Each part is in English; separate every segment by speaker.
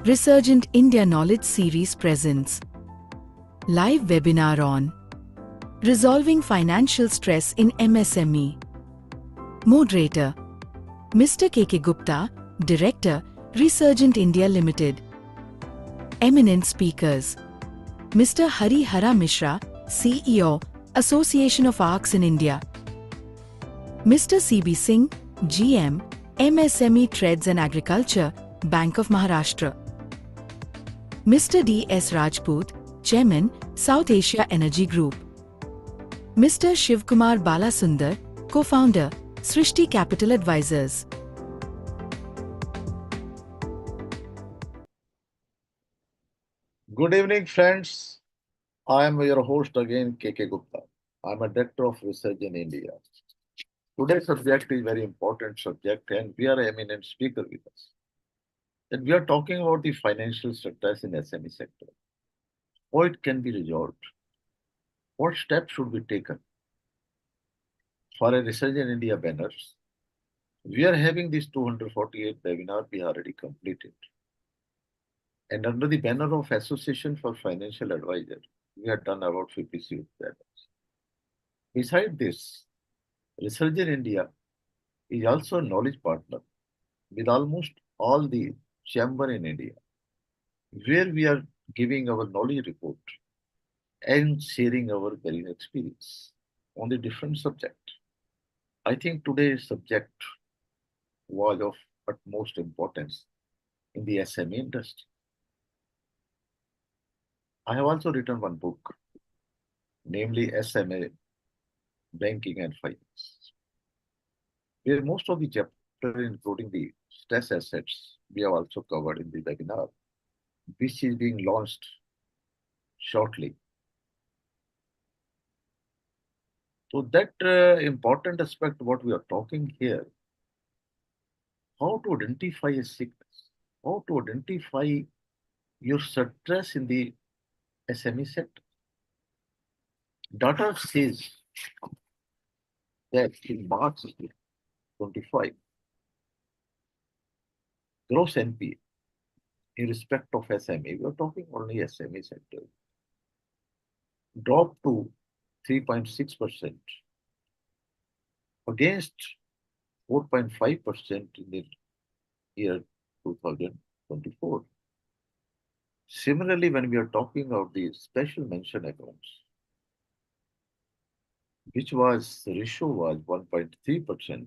Speaker 1: Resurgent India Knowledge Series presents live webinar on Resolving Financial Stress in MSME. Moderator Mr. K.K. Gupta, Director, Resurgent India Limited. Eminent speakers Mr. Hari Hara Mishra, CEO, Association of Arcs in India. Mr. C.B. Singh, GM, MSME Trades and Agriculture, Bank of Maharashtra. Mr. D.S. Rajput, Chairman, South Asia Energy Group. Mr. Shivkumar Balasundar, Co-founder, Srishti Capital Advisors.
Speaker 2: Good evening, friends. I am your host again, K.K. Gupta. I am a Director of Research in India. Today's subject is very important subject and we are an eminent speaker with us. And we are talking about the financial stress in SME sector. How it can be resolved. What steps should be taken? For a Research in India banners, we are having this 248 webinar we already completed. And under the banner of Association for Financial Advisor, we have done about 56 webinars. Beside this, Research in India is also a knowledge partner with almost all the chamber in India, where we are giving our knowledge report and sharing our very experience on the different subject. I think today's subject was of utmost importance in the SME industry. I have also written one book, namely SMA Banking and Finance, where most of the chapter, including the stress assets, we have also covered in the webinar, which is being launched shortly. So that important aspect, what we are talking here, how to identify a sickness, how to identify your stress in the SME sector. Data says that in March 25, gross NPA in respect of SME, we are talking only SME sector, dropped to 3.6% against 4.5% in the year 2024. Similarly, when we are talking of the special mention accounts, which was, the ratio was 1.3%,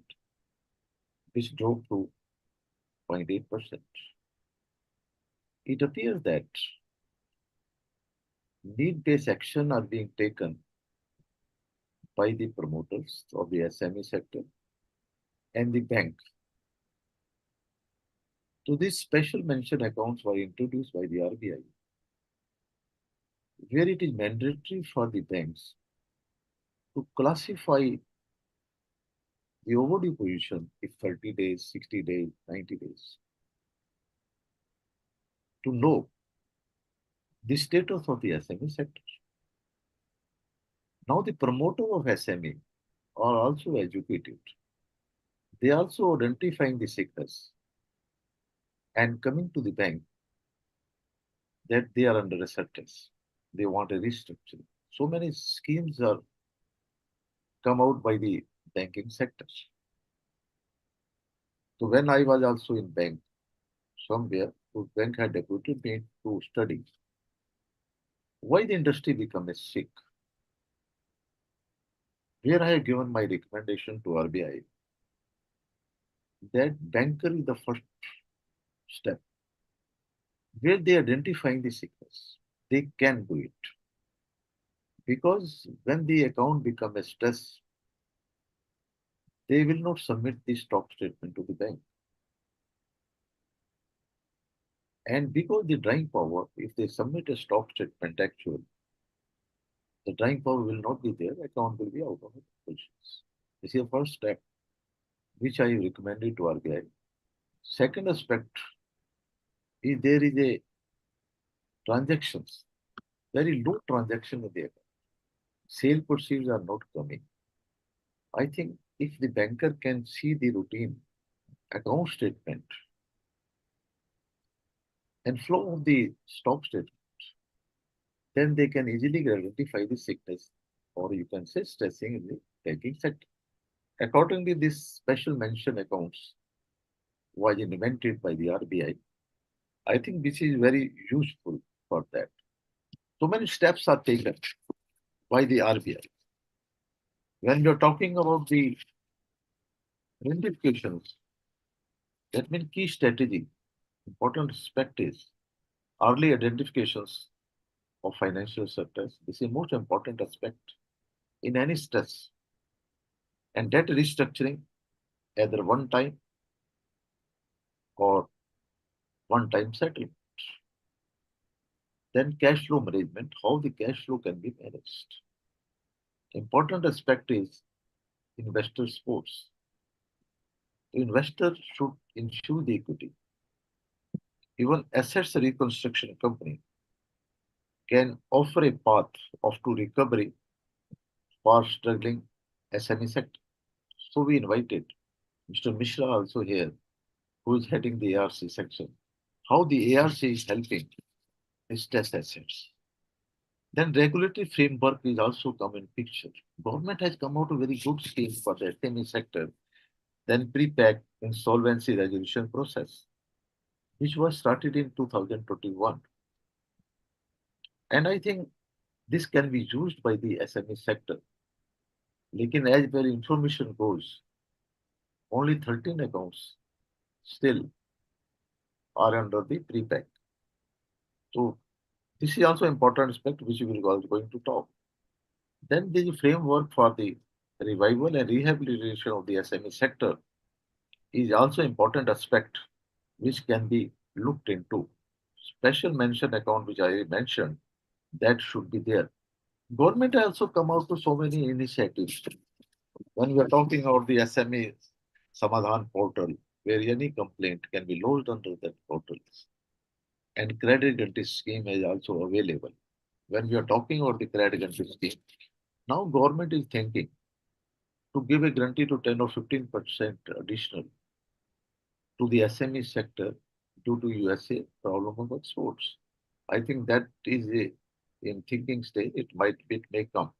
Speaker 2: which dropped to 0.8%. It appears that need-based action are being taken by the promoters of the SME sector and the bank. So these special mention accounts were introduced by the RBI, where it is mandatory for the banks to classify the overdue position if 30 days, 60 days, 90 days, to know the status of the SME sector. Now the promoters of SME are also educated. They also identifying the sickness and coming to the bank that they are under a stress. They want a restructuring. So many schemes are come out by the banking sectors. So when I was also in bank, somewhere, the bank had deputed me to study why the industry become a sick. Where I have given my recommendation to RBI that banker is the first step. Where they identifying the sickness, they can do it. Because when the account become a stress, they will not submit the stock statement to the bank. And because the drawing power, if they submit a stock statement actual, the drawing power will not be there, account will be out of positions. This is the first step which I recommended to RBI. Second aspect is there is a transactions, very low transaction in the account. Sale proceeds are not coming. I think if the banker can see the routine account statement and flow of the stock statement, then they can easily identify the sickness, or you can say stressing in the banking sector. Accordingly, this special mention accounts was invented by the RBI. I think this is very useful for that. So many steps are taken by the RBI. When you're talking about the identifications, that means key strategy, important aspect is early identifications of financial sectors. This is most important aspect in any stress. And debt restructuring, either one time or one time settlement. Then cash flow management, how the cash flow can be managed. Important aspect is investor supports. The investor should ensure the equity. Even assets reconstruction company can offer a path of to recovery for struggling SME sector. So we invited Mr. Mishra also here, who is heading the ARC section. How the ARC is helping stress assets. Then regulatory framework is also come in picture. Government has come out a very good scheme for the SME sector, then pre-pack insolvency resolution process, which was started in 2021. And I think this can be used by the SME sector. Lekin as per information goes, only 13 accounts still are under the pre-pack. So this is also important aspect which we will also going to talk. Then the framework for the revival and rehabilitation of the SME sector is also important aspect which can be looked into. Special mention account which I mentioned, that should be there. Government has also come out to so many initiatives. When we are talking about the SME Samadhan portal, where any complaint can be lodged under that portal, and credit guarantee scheme is also available. When we are talking about the credit guarantee scheme, now government is thinking to give a guarantee to 10 or 15% additional to the SME sector due to USA problem of exports. I think that is a, in thinking stage, it may come.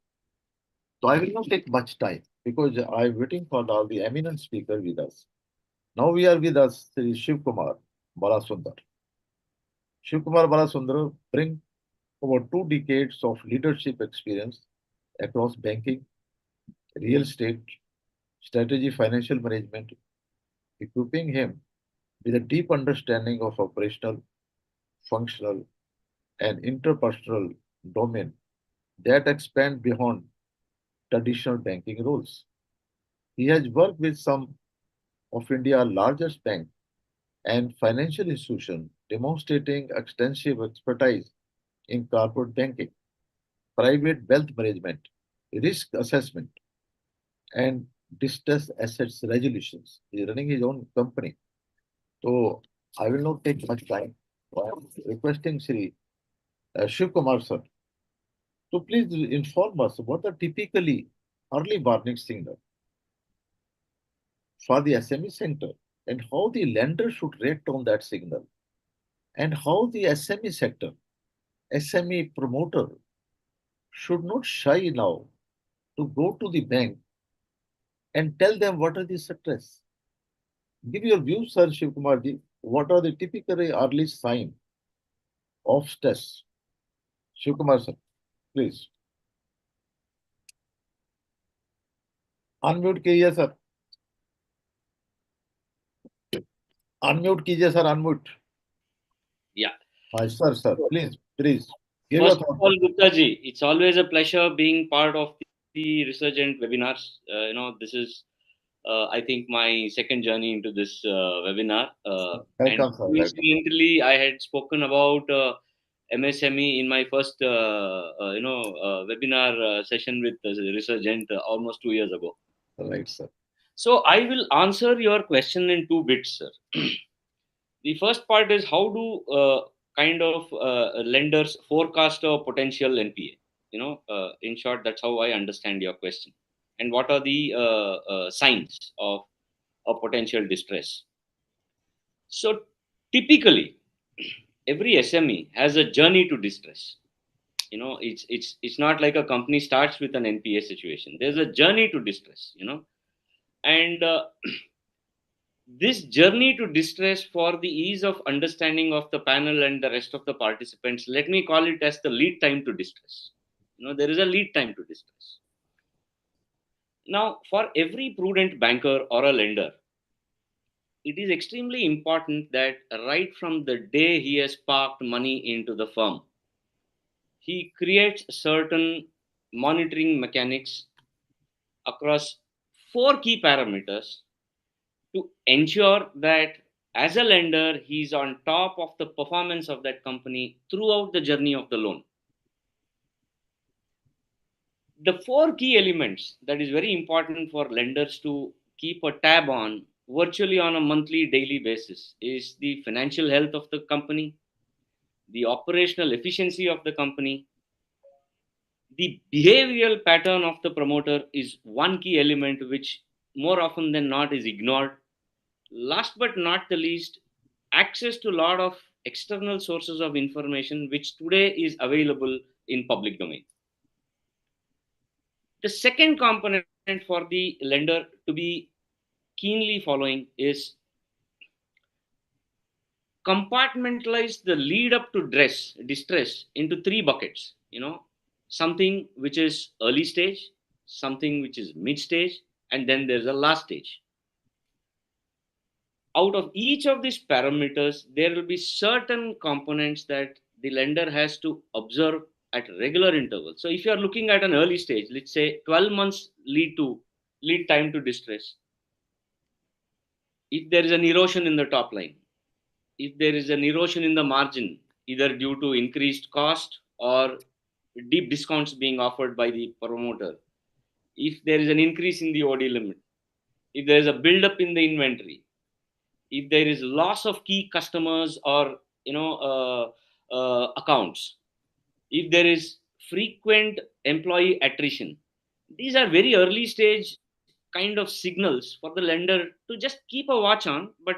Speaker 2: So I will not take much time because I'm waiting for all the eminent speaker with us. Now we are with us, Sri Shiv Kumar Balasundar. Shiv Kumar Balasundar bring over 2 decades of leadership experience across banking, real estate, strategy, financial management, equipping him with a deep understanding of operational, functional, and interpersonal domain that expand beyond traditional banking roles. He has worked with some of India's largest banks and financial institutions, demonstrating extensive expertise in corporate banking, private wealth management, risk assessment, and distress assets resolutions. He is running his own company. So I will not take much time. I am requesting Sri Shiv Kumar sir to please inform us what are typically early warning signals for the SME sector and how the lender should react on that signal and how the SME sector, SME promoter should not shy now to go to the bank and tell them what are the stress. Give your views, Sir Shiv Kumar ji. What are the typical early sign of stress? Shiv Kumar sir, please. Unmute कीजिए sir. Unmute कीजिए sir. Unmute.
Speaker 3: Yeah.
Speaker 2: Hi, sir. Please, please. Give your
Speaker 3: First of
Speaker 2: thought.
Speaker 3: all, Gupta ji, it's always a pleasure being part of the Resurgent webinars. This is, I think, my second journey into this webinar. And
Speaker 2: Welcome, sir. Welcome.
Speaker 3: coincidentally, I had spoken about MSME in my first, webinar session with Resurgent almost 2 years ago.
Speaker 2: Right, sir.
Speaker 3: So I will answer your question in two bits, sir. The first part is how do kind of lenders forecast a potential NPA? In short, that's how I understand your question. And what are the signs of a potential distress? So typically, every SME has a journey to distress. It's not like a company starts with an NPA situation. There's a journey to distress. And this journey to distress, for the ease of understanding of the panel and the rest of the participants, let me call it as the lead time to distress. There is a lead time to distress. Now, for every prudent banker or a lender, it is extremely important that right from the day he has parked money into the firm, he creates certain monitoring mechanics across four key parameters to ensure that as a lender, he's on top of the performance of that company throughout the journey of the loan. The four key elements that is very important for lenders to keep a tab on virtually on a monthly, daily basis is the financial health of the company, the operational efficiency of the company, the behavioral pattern of the promoter is one key element which more often than not is ignored. Last but not the least, access to a lot of external sources of information which today is available in public domain. The second component for the lender to be keenly following is compartmentalize the lead up to distress into three buckets. Something which is early stage, something which is mid stage, and then there's a last stage. Out of each of these parameters, there will be certain components that the lender has to observe at regular intervals. So if you are looking at an early stage, let's say 12 months lead time to distress, if there is an erosion in the top line, if there is an erosion in the margin, either due to increased cost or deep discounts being offered by the promoter, if there is an increase in the OD limit, if there is a build-up in the inventory, if there is loss of key customers or accounts, if there is frequent employee attrition, these are very early stage kind of signals for the lender to just keep a watch on. But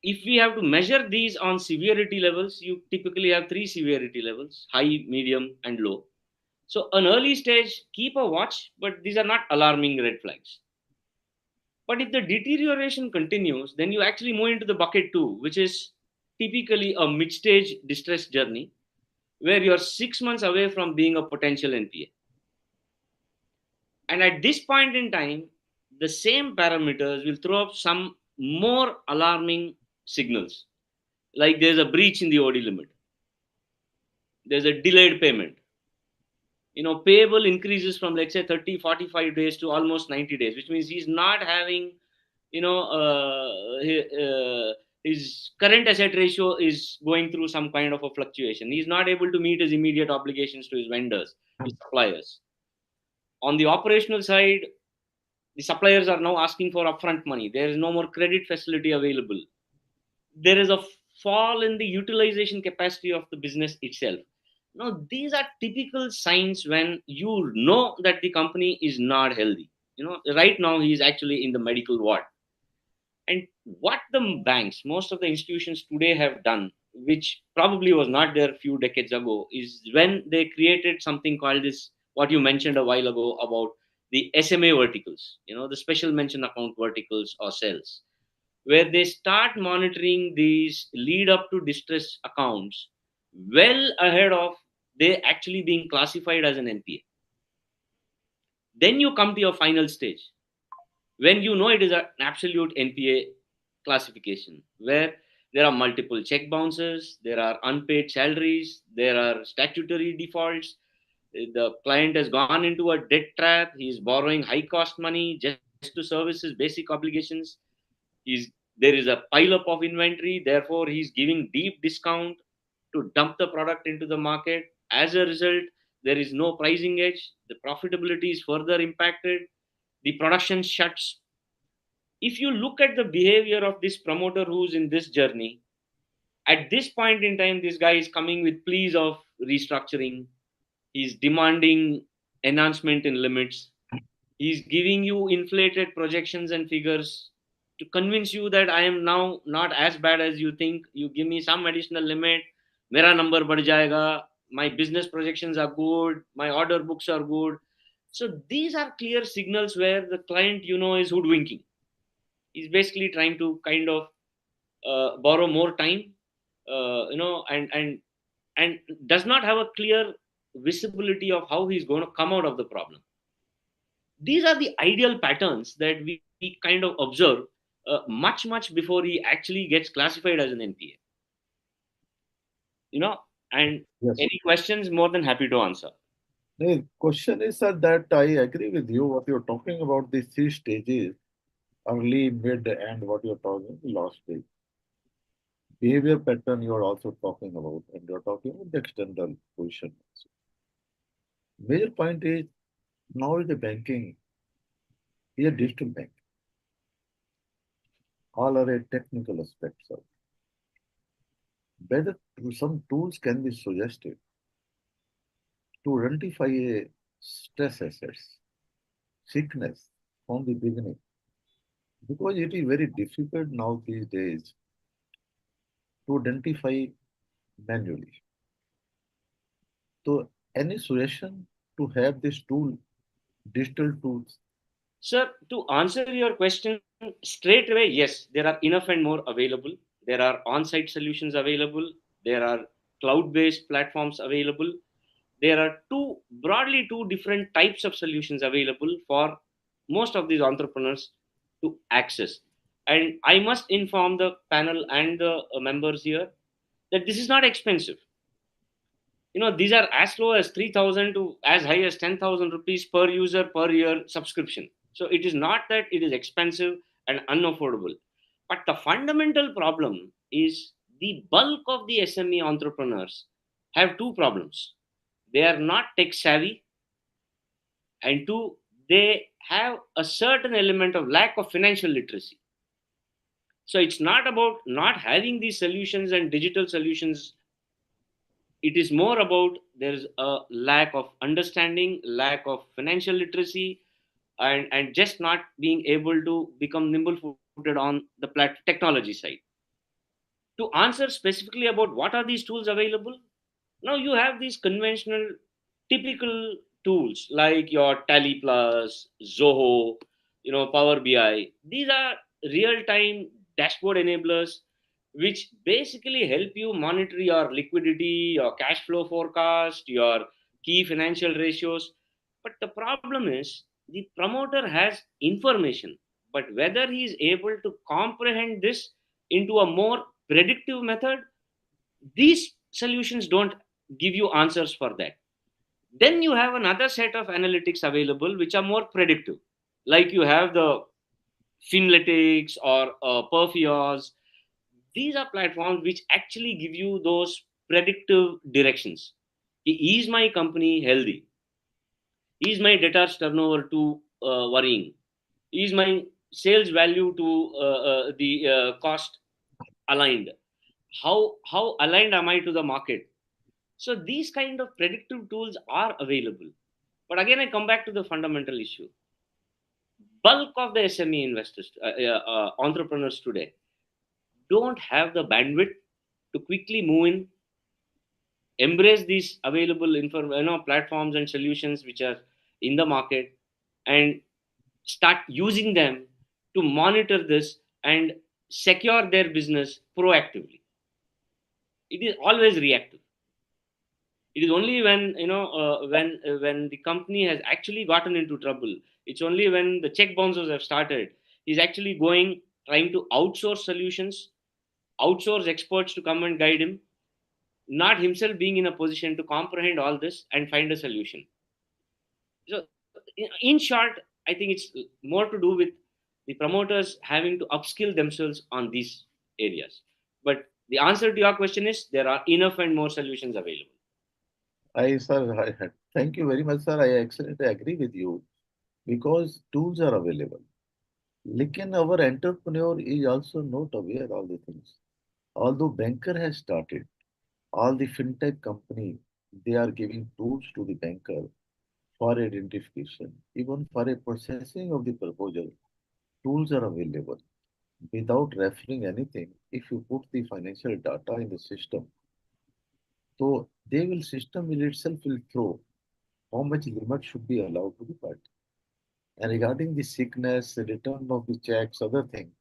Speaker 3: if we have to measure these on severity levels, you typically have three severity levels: high, medium, and low. So, an early stage, keep a watch, but these are not alarming red flags. But if the deterioration continues, then you actually move into the bucket two, which is typically a mid stage distress journey where you're 6 months away from being a potential NPA. And at this point in time, the same parameters will throw up some more alarming signals, like there's a breach in the OD limit, there's a delayed payment. Payable increases from, let's say, 30, 45 days to almost 90 days, which means he's not having, his current asset ratio is going through some kind of a fluctuation. He's not able to meet his immediate obligations to his vendors, his suppliers. On the operational side, the suppliers are now asking for upfront money. There is no more credit facility available. There is a fall in the utilization capacity of the business itself. Now, these are typical signs when you know that the company is not healthy. Right now he is actually in the medical ward. And what the banks, most of the institutions today have done, which probably was not there a few decades ago, is when they created something called this, what you mentioned a while ago about the SMA verticals, the special mention account verticals or cells, where they start monitoring these lead up to distress accounts well ahead of they actually being classified as an NPA. Then you come to your final stage when you know it is an absolute NPA classification, where there are multiple check bounces, there are unpaid salaries, there are statutory defaults. The client has gone into a debt trap. He is borrowing high cost money just to service his basic obligations. He's There is a pile up of inventory, therefore he's giving deep discount to dump the product into the market. As a result, there is no pricing edge, the profitability is further impacted, the production shuts. If you look at the behavior of this promoter who's in this journey, at this point in time, this guy is coming with pleas of restructuring. He's demanding enhancement in limits. He's giving you inflated projections and figures to convince you that I am now not as bad as you think. You give me some additional limit, mera number बढ़ जाएगा, my business projections are good, my order books are good. So these are clear signals where the client, is hoodwinking. He's basically trying to kind of borrow more time, and does not have a clear visibility of how he's going to come out of the problem. These are the ideal patterns that we kind of observe much before he actually gets classified as an NPA. And
Speaker 2: Yes.
Speaker 3: any questions, more than happy to answer.
Speaker 2: The question is, sir, that I agree with you. What you're talking about, the three stages, early, mid, and what you're talking, the last stage. Behavior pattern you are also talking about, and you're talking about the external position. Major point is now is the banking is a digital bank. All are a technical aspects of whether some tools can be suggested to identify a stress assets, sickness from the beginning. Because it is very difficult now these days to identify manually. So any suggestion to have this tool, digital tools?
Speaker 3: Sir, to answer your question straight away, yes, there are enough and more available. There are on site solutions available, there are cloud based platforms available. There are broadly two different types of solutions available for most of these entrepreneurs to access. And I must inform the panel and the members here that this is not expensive. These are as low as 3,000 to as high as 10,000 rupees per user per year subscription. So it is not that it is expensive and unaffordable, but the fundamental problem is the bulk of the SME entrepreneurs have two problems. They are not tech savvy, and two, they have a certain element of lack of financial literacy. So it's not about not having these solutions and digital solutions. It is more about there's a lack of understanding, lack of financial literacy, and just not being able to become nimble footed on the technology side. To answer specifically about what are these tools available, now you have these conventional typical tools like your Tally Plus, Zoho, Power BI. These are real time dashboard enablers which basically help you monitor your liquidity, your cash flow forecast, your key financial ratios. But the problem is the promoter has information, but whether he is able to comprehend this into a more predictive method, these solutions don't give you answers for that. Then you have another set of analytics available which are more predictive, like you have the Finlytics or Perfios. These are platforms which actually give you those predictive directions. Is my company healthy? Is my debtors turnover too worrying? Is my sales value to the cost aligned? How aligned am I to the market? So these kind of predictive tools are available. But again, I come back to the fundamental issue. Bulk of the SME investors, entrepreneurs today, don't have the bandwidth to quickly move in, embrace these available platforms and solutions which are in the market, and start using them to monitor this and secure their business proactively. It is always reactive. It is only when when the company has actually gotten into trouble, it's only when the check bouncers have started, he's actually going trying to outsource solutions, outsource experts to come and guide him, not himself being in a position to comprehend all this and find a solution. So in short, I think it's more to do with the promoters having to upskill themselves on these areas. But the answer to your question is there are enough and more solutions available.
Speaker 2: Thank you very much, sir. I absolutely agree with you because tools are available. Lekin our entrepreneur is also not aware of all the things. Although banker has started, all the fintech company, they are giving tools to the banker for identification, even for a processing of the proposal. Tools are available. without referring anything, if you put the financial data in the system, so system will itself will throw how much limit should be allowed to the party. And regarding the sickness, the return of the checks, other thing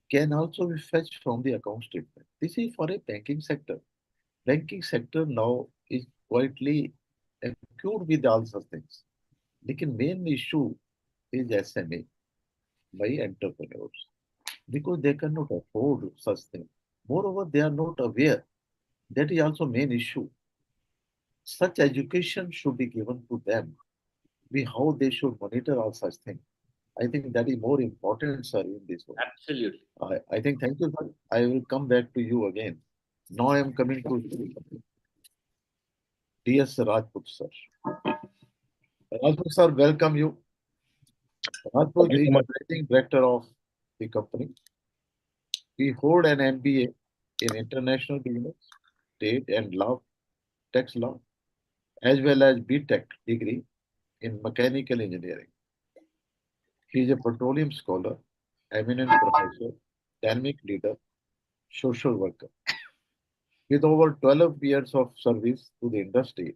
Speaker 2: can also be fetched from the account statement. This is for a banking sector. Banking sector now is quietly acute with all such things. लेकिन main issue is SME by entrepreneurs because they cannot afford such things. Moreover, they are not aware. That is also main issue. Such education should be given to them. Be how they should monitor all such things. I think that is more important, sir, in this one.
Speaker 3: Absolutely.
Speaker 2: I think, thank you, sir. I will come back to you again. Now I am coming to DS Rajput, sir. Rajput, sir, welcome you.
Speaker 4: Thank
Speaker 2: Rajput
Speaker 4: you
Speaker 2: is
Speaker 4: so
Speaker 2: the
Speaker 4: much.
Speaker 2: managing director of the company. He hold an MBA in international business, state and law, tax law, as well as BTech degree in mechanical engineering. He is a petroleum scholar, eminent professor, dynamic leader, social worker. With over 12 years of service to the industry,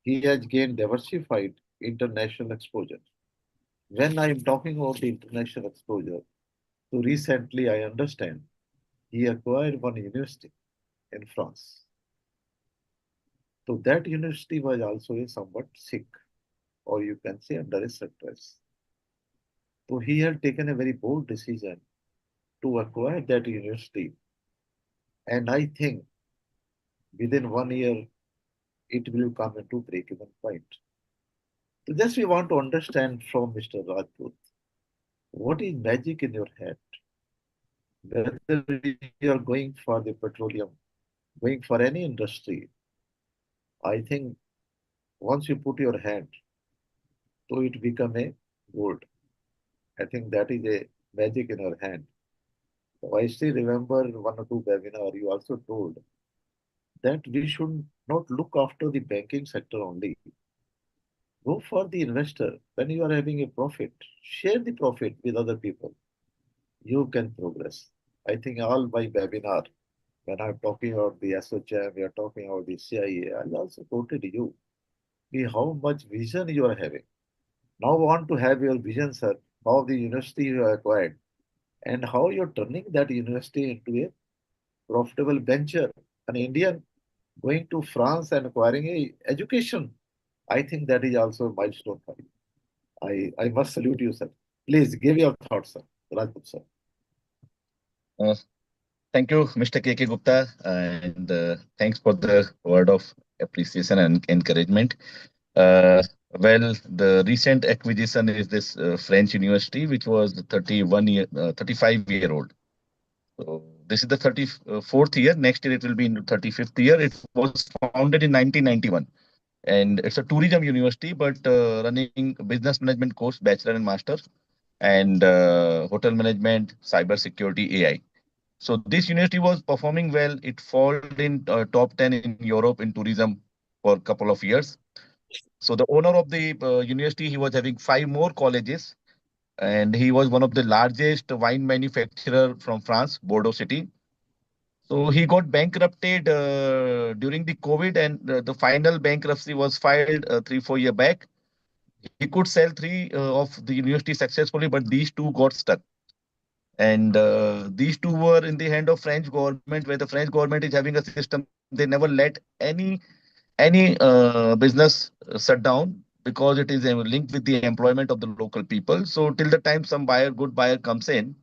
Speaker 2: he has gained diversified international exposure. When I am talking about the international exposure, so recently I understand he acquired one university in France. So that university was also a somewhat sick, or you can say under a stress. So he had taken a very bold decision to acquire that university. And I think within 1 year, it will come into break-even point. So just we want to understand from Mr. Rajput, what is magic in your head? Whether you are going for the petroleum, going for any industry, I think once you put your hand, so it become a gold. I think that is a magic in your hand. So I still remember one or two webinar you also told that we should not look after the banking sector only. Go for the investor. When you are having a profit, share the profit with other people. You can progress. I think all my webinar, when I'm talking about the SHM, we are talking about the CIA, I also quoted you. See how much vision you are having. Now want to have your vision, sir, how the university you have acquired and how you're turning that university into a profitable venture. An Indian going to France and acquiring a education. I think that is also a milestone for you. I must salute you, sir. Please give your thoughts, sir. Rajput, sir.
Speaker 4: Uh, Thank you, Mr. KK Gupta, and thanks for the word of appreciation and encouragement. Uh, well, the recent acquisition is this French university, which was 35-year-old. So this is the 34th year. Next year it will be in the 35th year. It was founded in 1991, and it's a tourism university, but running business management course, bachelor and master, and hotel management, cyber security, AI. So this university was performing well. It followed in top 10 in Europe in tourism for a couple of years. So the owner of the university, he was having five more colleges, and he was one of the largest wine manufacturer from France, Bordeaux city. So he got bankrupted during the COVID, and the final bankruptcy was filed 3 4 year back. He could sell three of the university successfully, but these two got stuck. And these two were in the hand of French government, where the French government is having a system. They never let any business shut down because it is linked with the employment of the local people. So till the time some good buyer comes in,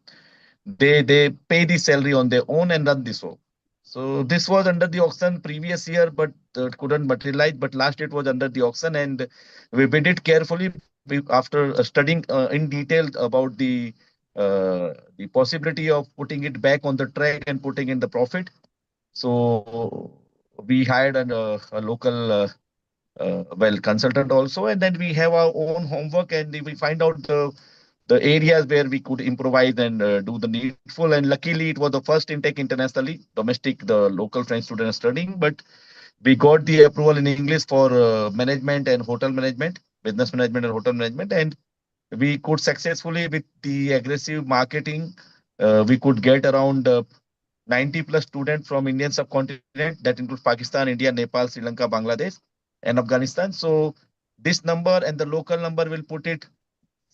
Speaker 4: they pay the salary on their own and run the show. So this was under the auction previous year, but it couldn't materialize. But last it was under the auction, and we bid it carefully after studying in detail about the possibility of putting it back on the track and putting in the profit. So we hired a local well consultant also, and then we have our own homework, and we find out the areas where we could improvise and do the needful. And luckily, it was the first intake internationally, domestic, the local French students studying. But we got the approval in English for management and hotel management, business management and hotel management, and we could successfully with the aggressive marketing we could get around 90 plus students from Indian subcontinent. That includes Pakistan, India, Nepal, Sri Lanka, Bangladesh, and Afghanistan. So this number and the local number will put it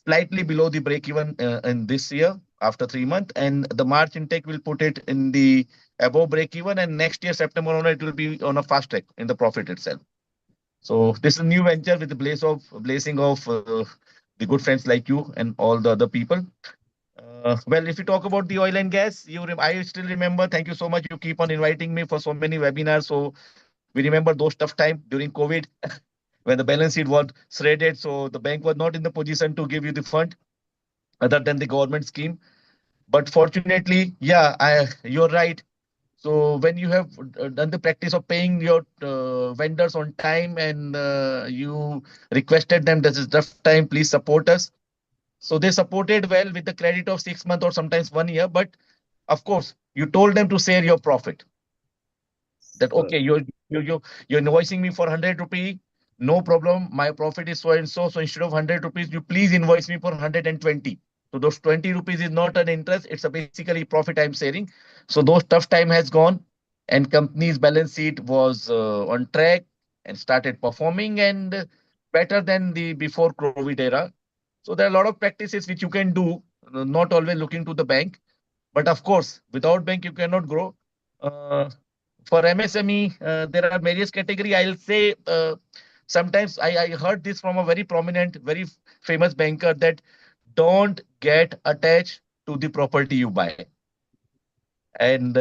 Speaker 4: slightly below the break even in this year after 3 months, and the March intake will put it in the above break even, and next year September on it will be on a fast track in the profit itself. So this is a new venture with the blessing of the good friends like you and all the other people. Well, if you talk about the oil and gas, I still remember. Thank you so much. You keep on inviting me for so many webinars. So we remember those tough time during COVID when the balance sheet was shredded. So the bank was not in the position to give you the fund other than the government scheme. But fortunately, yeah, you're right. So when you have done the practice of paying your vendors on time and you requested them, this is tough time, please support us. So they supported well with the credit of 6 months or sometimes 1 year. But of course, you told them to share your profit. That
Speaker 2: Sir,
Speaker 4: okay, you're invoicing me for 100 rupee, no problem. My profit is so and so. So instead of 100 rupees, you please invoice me for 120. So those 20 rupees is not an interest; it's a basically profit I'm sharing. So those tough time has gone, and company's balance sheet was on track and started performing and better than the before COVID era. So there are a lot of practices which you can do, not always looking to the bank. But of course, without bank, you cannot grow. Uh, for MSME, there are various category. I'll say sometimes I heard this from a very prominent, very famous banker that don't get attached to the property you buy. And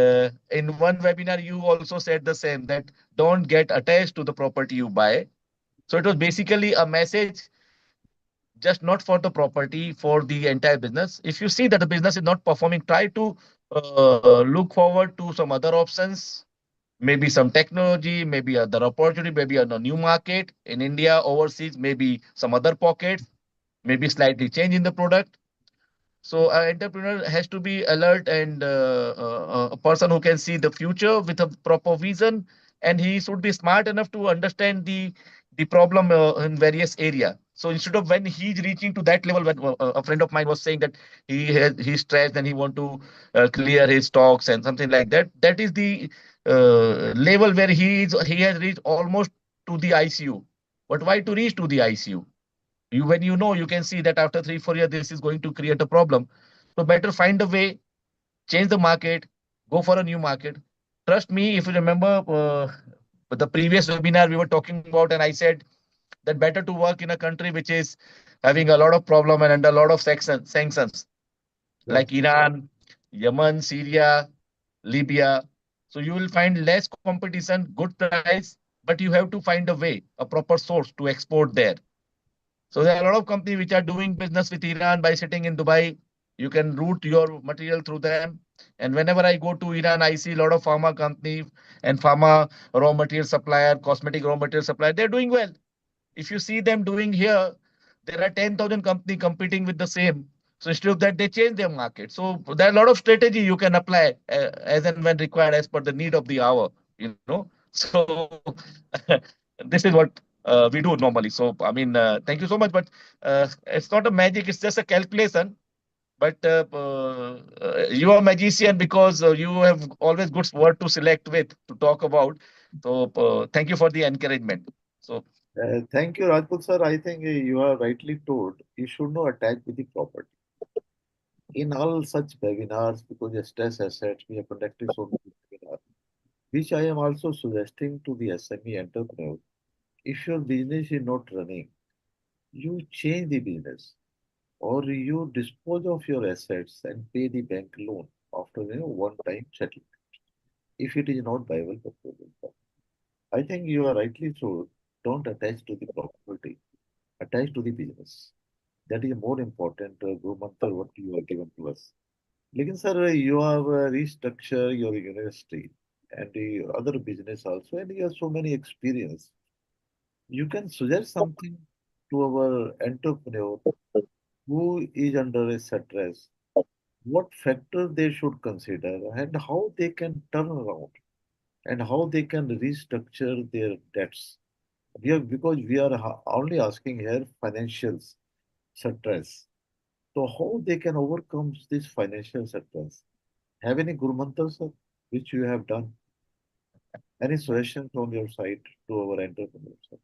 Speaker 4: in one webinar, you also said the same that don't get attached to the property you buy. So it was basically a message just not for the property, for the entire business. If you see that the business is not performing, try to look forward to some other options, maybe some technology, maybe other opportunity, maybe a new market in India, overseas, maybe some other pockets, maybe slightly change in the product. So an entrepreneur has to be alert and a person who can see the future with a proper vision, and he should be smart enough to understand the problem in various area. So instead of when he's reaching to that level, when a friend of mine was saying that he's stressed and he want to clear his stocks and something like that. That is the level where he has reached almost to the ICU. But why to reach to the ICU? You when you know you can see that after 3 4 years this is going to create a problem. So better find a way, change the market, go for a new market. Trust me, if you remember the previous webinar we were talking about, and I said that better to work in a country which is having a lot of problem and under a lot of sanctions
Speaker 2: yes,
Speaker 4: like Iran, Yemen, Syria, Libya. So you will find less competition, good price, but you have to find a way, a proper source to export there. So there are a lot of companies which are doing business with Iran by sitting in Dubai. You can route your material through them. And whenever I go to Iran, I see a lot of pharma company and pharma raw material supplier, cosmetic raw material supplier. They're doing well. If you see them doing here, there are 10,000 companies competing with the same. So instead of that, they change their market. So there are a lot of strategy you can apply as and when required as per the need of the hour, you know. So this is what we do normally. So, I mean, thank you so much, but it's not a magic, it's just a calculation. But you are a magician because you have always good word to select with to talk about. So thank you for the encouragement. So
Speaker 2: Thank you, Rajput sir. I think you are rightly told you should not attach with the property. In all such webinars, because the stress assets, we are conducting so many webinars, which I am also suggesting to the SME entrepreneur. If your business is not running, you change the business or you dispose of your assets and pay the bank loan after one-time settlement. If it is not viable proposal, I think you are rightly told. Don't attach to the property, attach to the business. That is more important, Guru Mantra, what you are given to us. Lekin sir, you have restructured your university and the other business also, and you have so many experience. You can suggest something to our entrepreneur who is under a stress, what factors they should consider and how they can turn around and how they can restructure their debts. Because we are only asking here financial stress. So how they can overcome these financial sectors? Have any Guru Mantras, sir, which you have done? Any suggestions from your side to our entrepreneurs, sir?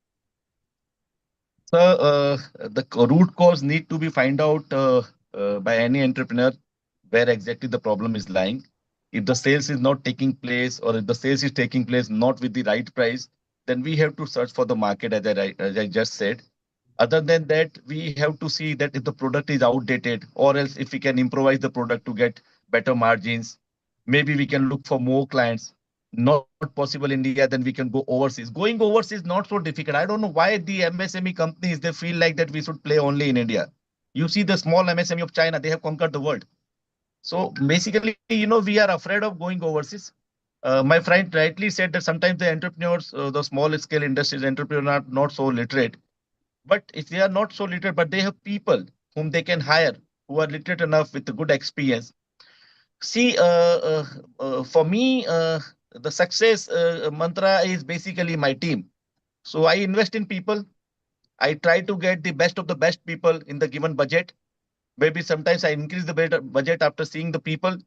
Speaker 4: So the root cause need to be find out by any entrepreneur where exactly the problem is lying. If the sales is not taking place, or if the sales is taking place not with the right price, then we have to search for the market, as I just said. Other than that, we have to see that if the product is outdated, or else if we can improvise the product to get better margins, maybe we can look for more clients. Not possible in India, then we can go overseas. Going overseas is not so difficult. I don't know why the MSME companies they feel like that we should play only in India. You see the small MSME of China, they have conquered the world. So basically, we are afraid of going overseas. My friend rightly said that sometimes the entrepreneurs, the small scale industries entrepreneurs are not so literate. But if they are not so literate, but they have people whom they can hire who are literate enough with a good experience. See, for me, the success mantra is basically my team. So I invest in people. I try to get the best of the best people in the given budget. Maybe sometimes I increase the budget after seeing the people,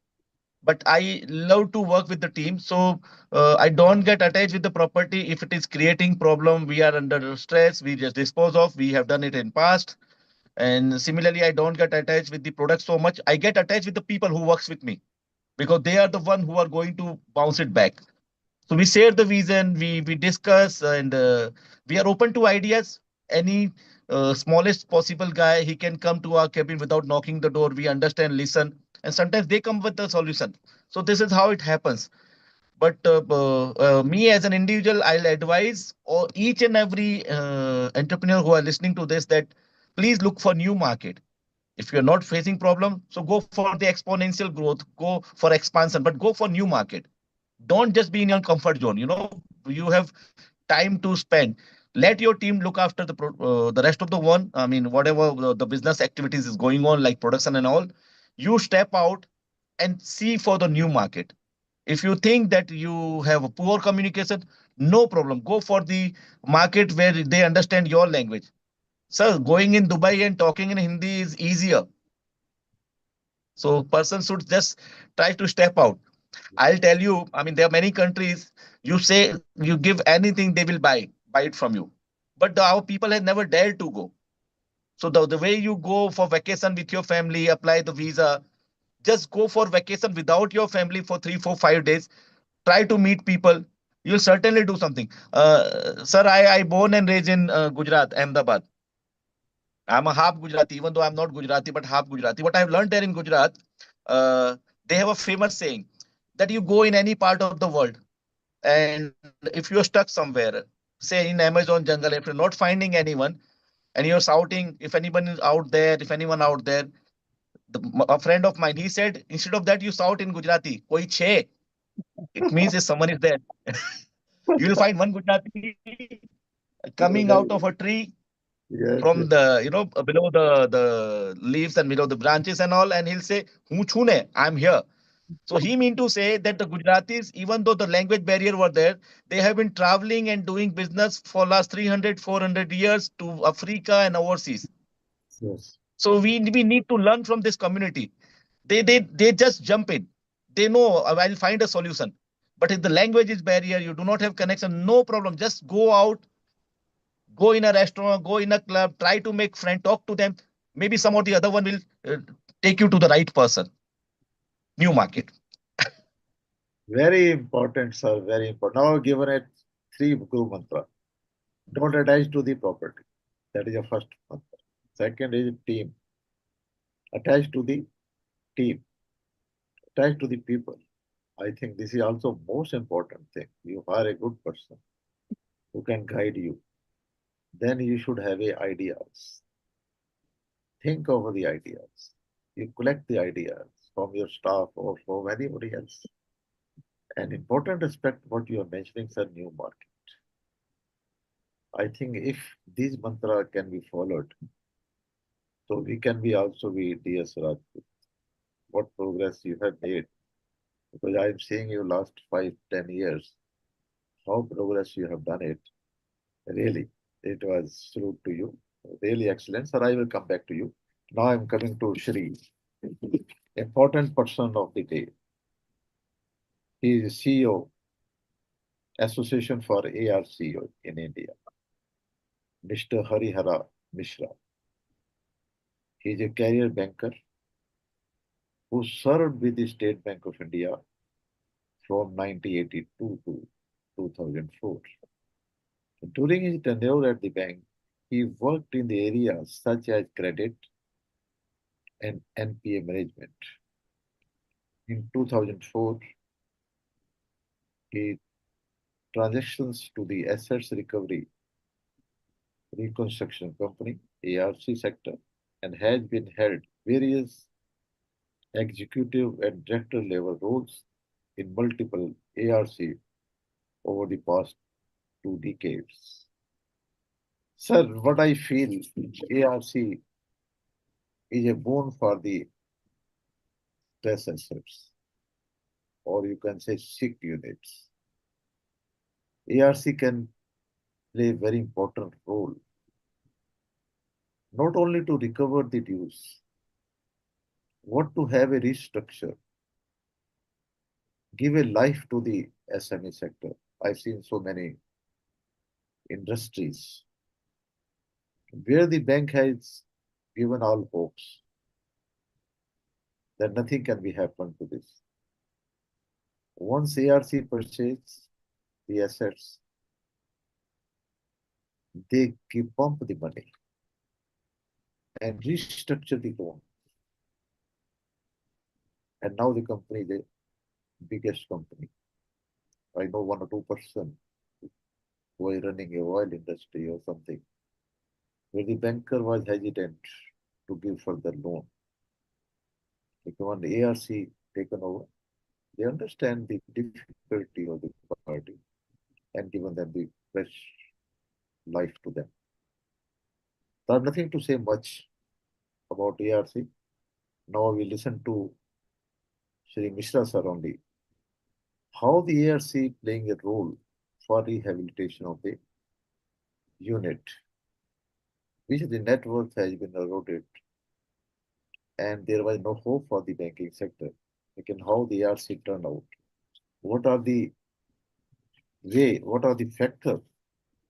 Speaker 4: but I love to work with the team. So I don't get attached with the property. If it is creating problem, we are under stress, we just dispose of. We have done it in past. And similarly, I don't get attached with the product so much. I get attached with the people who works with me, because they are the one who are going to bounce it back. So we share the vision, we discuss, and we are open to ideas. Any smallest possible guy, he can come to our cabin without knocking the door. We understand, listen, and sometimes they come with the solution. So this is how it happens. But me as an individual, I'll advise or each and every entrepreneur who are listening to this that please look for new market. If you're not facing problem, so go for the exponential growth, go for expansion, but go for new market. Don't just be in your comfort zone. You have time to spend. Let your team look after the rest of the one. I mean, whatever the business activities is going on, like production and all. You step out and see for the new market. If you think that you have a poor communication, no problem. Go for the market where they understand your language. Sir, going in Dubai and talking in Hindi is easier. So person should just try to step out. I'll tell you, I mean, there are many countries, you say you give anything, they will buy it from you. But our people have never dared to go. So the way you go for vacation with your family, apply the visa, just go for vacation without your family for 3, 4, 5 days. Try to meet people. You'll certainly do something. Sir, I born and raised in Gujarat, Ahmedabad. I'm a half Gujarati, even though I'm not Gujarati, but half Gujarati. What I've learned there in Gujarat, uh, they have a famous saying that you go in any part of the world, and if you're stuck somewhere, say in Amazon jungle, if you're not finding anyone, and you're shouting, if anyone is out there, if anyone out there, a friend of mine, he said, instead of that, you shout in Gujarati, koi che. It means if someone is there. You'll find one Gujarati coming out of a tree
Speaker 2: Yes,
Speaker 4: from
Speaker 2: yes,
Speaker 4: below the leaves and below the branches and all, and he'll say, "Hu chune, I'm here." So he mean to say that the Gujaratis, even though the language barrier were there, they have been traveling and doing business for last 300, 400 years to Africa and overseas.
Speaker 2: yes.
Speaker 4: So we need to learn from this community. They just jump in. They know I'll find a solution. But if the language is barrier, you do not have connection, no problem. Just go out, go in a restaurant, go in a club, try to make friend, talk to them. Maybe some or the other one will take you to the right person. New market.
Speaker 2: Very important, sir. Very important. Now, given it three Guru mantra. Don't attach to the property. That is your first mantra. Second is team. Attach to the team. Attach to the people. I think this is also most important thing. You are a good person who can guide you. Then you should have a ideas. Think over the ideas. You collect the ideas from your staff or from anybody else. An important aspect what you are mentioning is a new market. I think if this mantra can be followed, so we can be also be dear Suraj, what progress you have made. Because I'm seeing you last 5, 10 years, how progress you have done it. Really, it was true to you. Really excellent. Sir, I will come back to you. Now I'm coming to Shri, important person of the day. He is CEO, Association for ARCO in India, Mr. Harihara Mishra. He is a career banker who served with the State Bank of India from 1982 to 2004. During his tenure at the bank, he worked in the areas such as credit and NPA management. In 2004, he transitions to the Assets Recovery Reconstruction Company, ARC sector, and has been held various executive and director level roles in multiple ARC over the past 2 decades. Sir, what I feel ARC is a boon for the stress assets, or you can say sick units. ARC can play a very important role, not only to recover the dues, what to have a restructure, give a life to the SME sector. I've seen so many industries where the bank has given all hopes that nothing can be happened to this. Once ARC purchases the assets, they pump the money and restructure the loan. And now the company is the biggest company. I know 1 or 2% who are running a oil industry or something, where the banker was hesitant to give further loan. Because when ARC taken over, they understand the difficulty of the party and given them the fresh life to them. There is nothing to say much about ARC. Now we listen to Shri Mishra sir only. How the ARC playing a role for rehabilitation of the unit, which the net worth has been eroded and there was no hope for the banking sector. Again, how the ARC turned out. What are the factors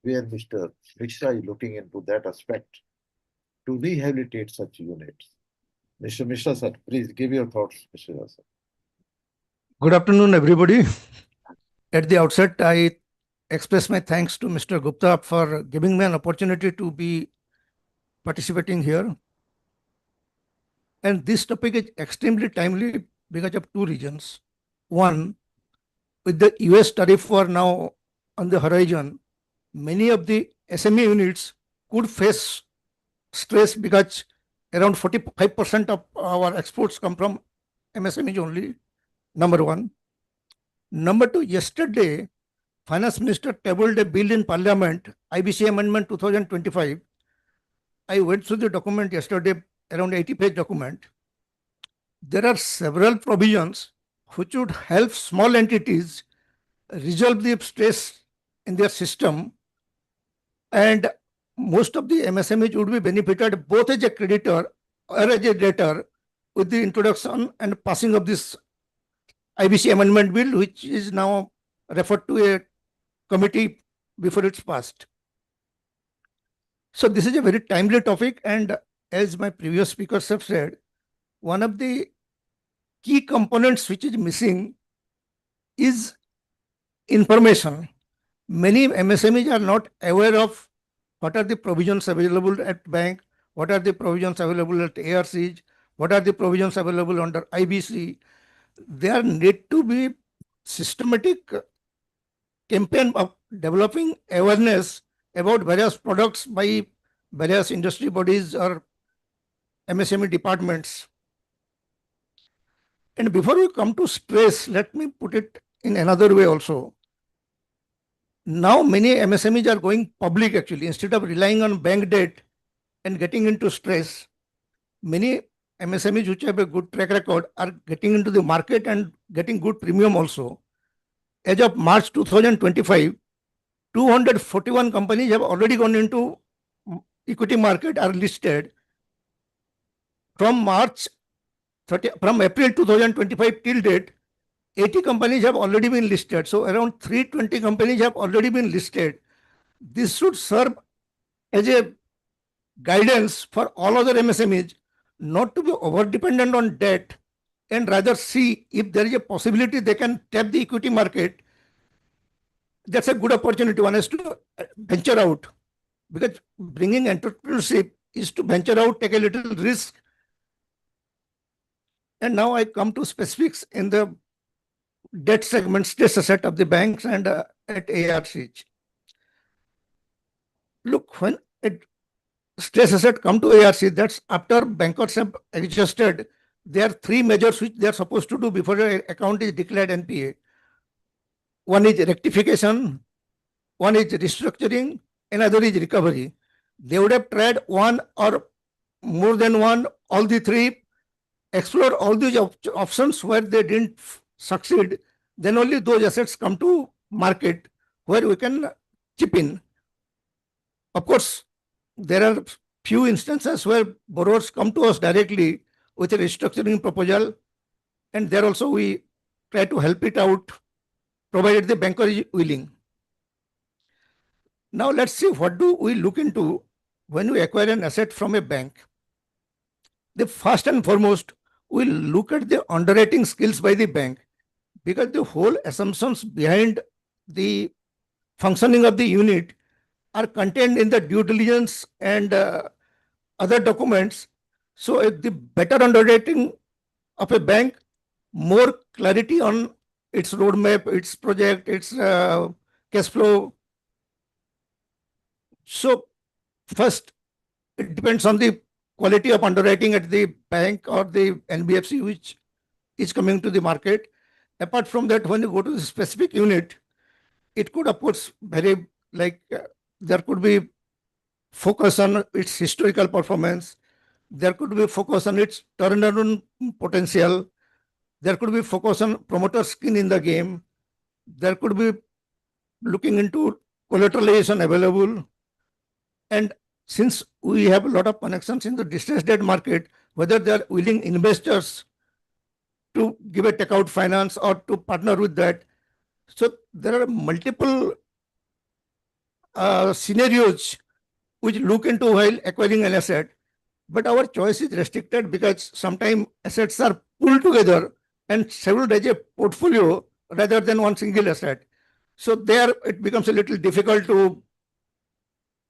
Speaker 2: where Mr. Mishra is looking into that aspect to rehabilitate such units? Mr. Mishra sir, please give your thoughts, Mr. Mishra sir.
Speaker 5: Good afternoon, everybody. At the outset, I express my thanks to Mr. Gupta for giving me an opportunity to be participating here. And this topic is extremely timely because of two reasons. One, with the US tariff war now on the horizon, many of the SME units could face stress because around 45% of our exports come from MSMEs only, number one. Number two, yesterday, Finance Minister tabled a bill in Parliament, IBC Amendment 2025. I went through the document yesterday, around 80-page document. There are several provisions which would help small entities resolve the stress in their system, and most of the MSMEs would be benefited both as a creditor or as a debtor with the introduction and passing of this IBC Amendment Bill, which is now referred to a committee before it's passed. So this is a very timely topic, and as my previous speakers have said, one of the key components which is missing is information. Many MSMEs are not aware of what are the provisions available at bank, what are the provisions available at ARCs, what are the provisions available under IBC. There need to be systematic campaign of developing awareness about various products by various industry bodies or MSME departments. And before we come to stress, let me put it in another way also. Now many MSMEs are going public actually. Instead of relying on bank debt and getting into stress, many MSMEs which have a good track record are getting into the market and getting good premium also. As of March 2025, 241 companies have already gone into equity market, are listed, from from April 2025 till date, 80 companies have already been listed. So around 320 companies have already been listed. This should serve as a guidance for all other MSMEs not to be over dependent on debt and rather see if there is a possibility they can tap the equity market. That's a good opportunity. One has to venture out, because bringing entrepreneurship is to venture out, take a little risk. And now I come to specifics in the debt segment, stress asset of the banks and at ARCs. Look, when stress asset come to ARC, that's after bankers have adjusted. There are three measures which they are supposed to do before an account is declared NPA. One is rectification, one is restructuring, another is recovery. They would have tried one or more than one, all the three, explore all these options where they didn't succeed. Then only those assets come to market where we can chip in. Of course, there are few instances where borrowers come to us directly with a restructuring proposal, and there also we try to help it out, provided the banker is willing. Now let's see what do we look into when we acquire an asset from a bank. The first and foremost, we look at the underwriting skills by the bank, because the whole assumptions behind the functioning of the unit are contained in the due diligence and other documents. So if the better underwriting of a bank, more clarity on its roadmap, its project, its cash flow. So first, it depends on the quality of underwriting at the bank or the NBFC which is coming to the market. Apart from that, when you go to the specific unit, it could of course vary, like there could be focus on its historical performance, there could be focus on its turnaround potential, there could be focus on promoter skin in the game, there could be looking into collateralization available. And since we have a lot of connections in the distressed debt market, whether they are willing investors to give a takeout finance or to partner with that. So there are multiple scenarios which look into while acquiring an asset, but our choice is restricted because sometimes assets are pulled together and several as a portfolio rather than one single asset. So there it becomes a little difficult to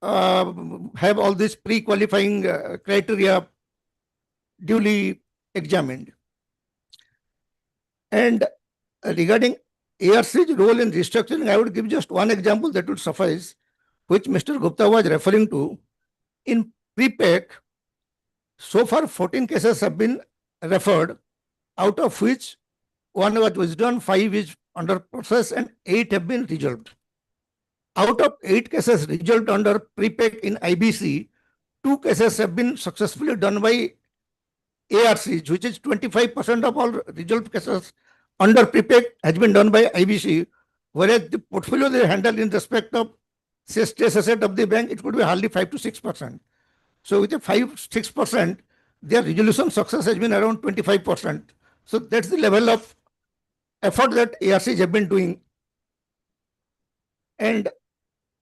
Speaker 5: have all these pre-qualifying criteria duly examined. And regarding ARC's role in restructuring, I would give just one example that would suffice, which Mr. Gupta was referring to. In pre-pack, so far 14 cases have been referred, out of which one was done, 5 is under process, and 8 have been resolved. Out of 8 cases resolved under pre-pack in IBC, 2 cases have been successfully done by ARCs, which is 25% of all resolved cases under pre-pack has been done by IBC, whereas the portfolio they handle in respect of, say, stress asset of the bank, it could be hardly 5 to 6%. So with a 5-6%, their resolution success has been around 25%. So that's the level of effort that ARCs have been doing. And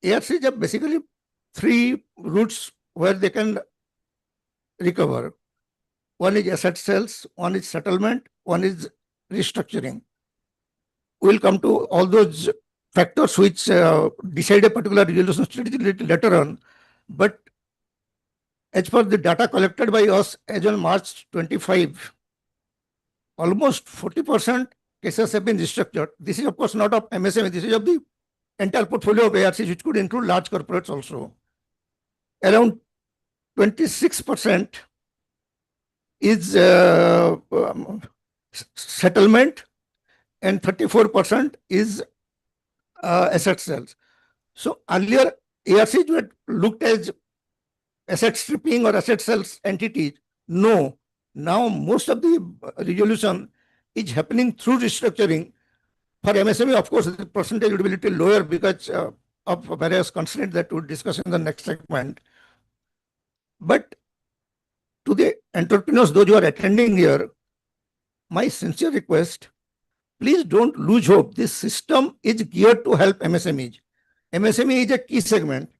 Speaker 5: ARCs have basically 3 routes where they can recover. One is asset sales, one is settlement, one is restructuring. We'll come to all those factors which decide a particular resolution strategy later on. But as per the data collected by us as on March 25, almost 40% cases have been restructured. This is of course not of MSME, this is of the entire portfolio of ARCs, which could include large corporates also. Around 26% is settlement and 34% is asset sales. So earlier ARCs were looked as asset stripping or asset sales entities. No, now most of the resolution is happening through restructuring. For MSME, of course, the percentage would be a little lower because of various constraints that we'll discuss in the next segment. But to the entrepreneurs, those who are attending here, my sincere request, please don't lose hope. This system is geared to help MSMEs. MSME is a key segment.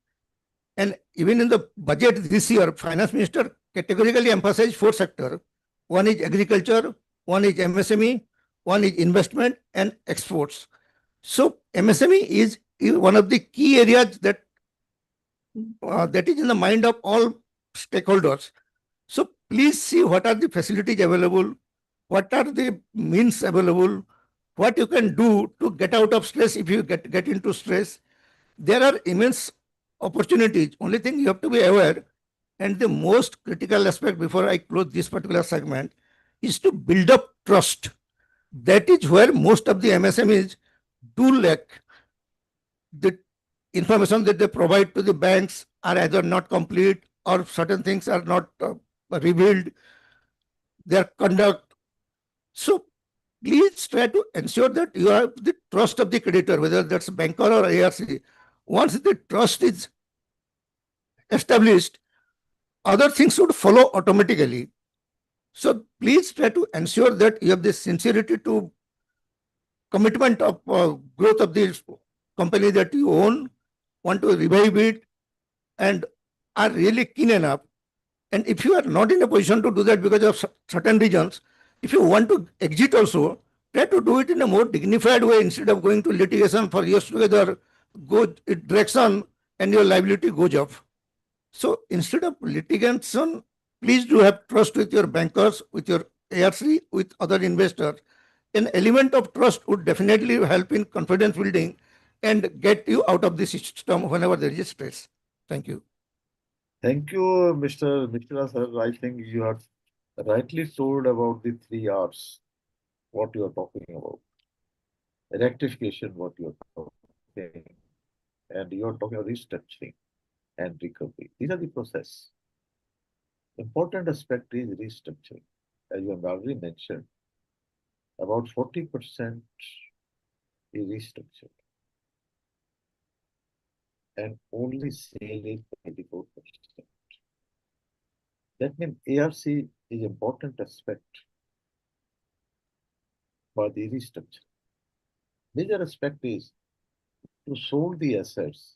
Speaker 5: And even in the budget this year, Finance Minister categorically emphasized 4 sectors. One is agriculture, one is MSME, one is investment and exports. So MSME is one of the key areas that is in the mind of all stakeholders. So please see what are the facilities available, what are the means available, what you can do to get out of stress if you get into stress. There are immense opportunities. Only thing you have to be aware, and the most critical aspect before I close this particular segment, is to build up trust. That is where most of the MSMEs do lack. The information that they provide to the banks are either not complete or certain things are not revealed, their conduct. So please try to ensure that you have the trust of the creditor, whether that's banker or ARC. Once the trust is established, other things would follow automatically. So please try to ensure that you have the sincerity to commitment of growth of the company that you own, want to revive it, and are really keen enough. And if you are not in a position to do that because of certain reasons, if you want to exit also, try to do it in a more dignified way instead of going to litigation for years together. It drags on and your liability goes up. So instead of litigation, please do have trust with your bankers, with your ARC, with other investors. An element of trust would definitely help in confidence building and get you out of the system whenever there is stress. Thank you.
Speaker 2: Thank you, Mr. Mishra, sir. I think you have rightly told about the 3 R's, what you are talking about. Rectification, what you are talking, and you are talking about restructuring and recovery. These are the process. Important aspect is restructuring. As you have already mentioned, about 40% is restructured and only sale is 24%. That means ARC is important aspect for the restructure. Major aspect is to sold the assets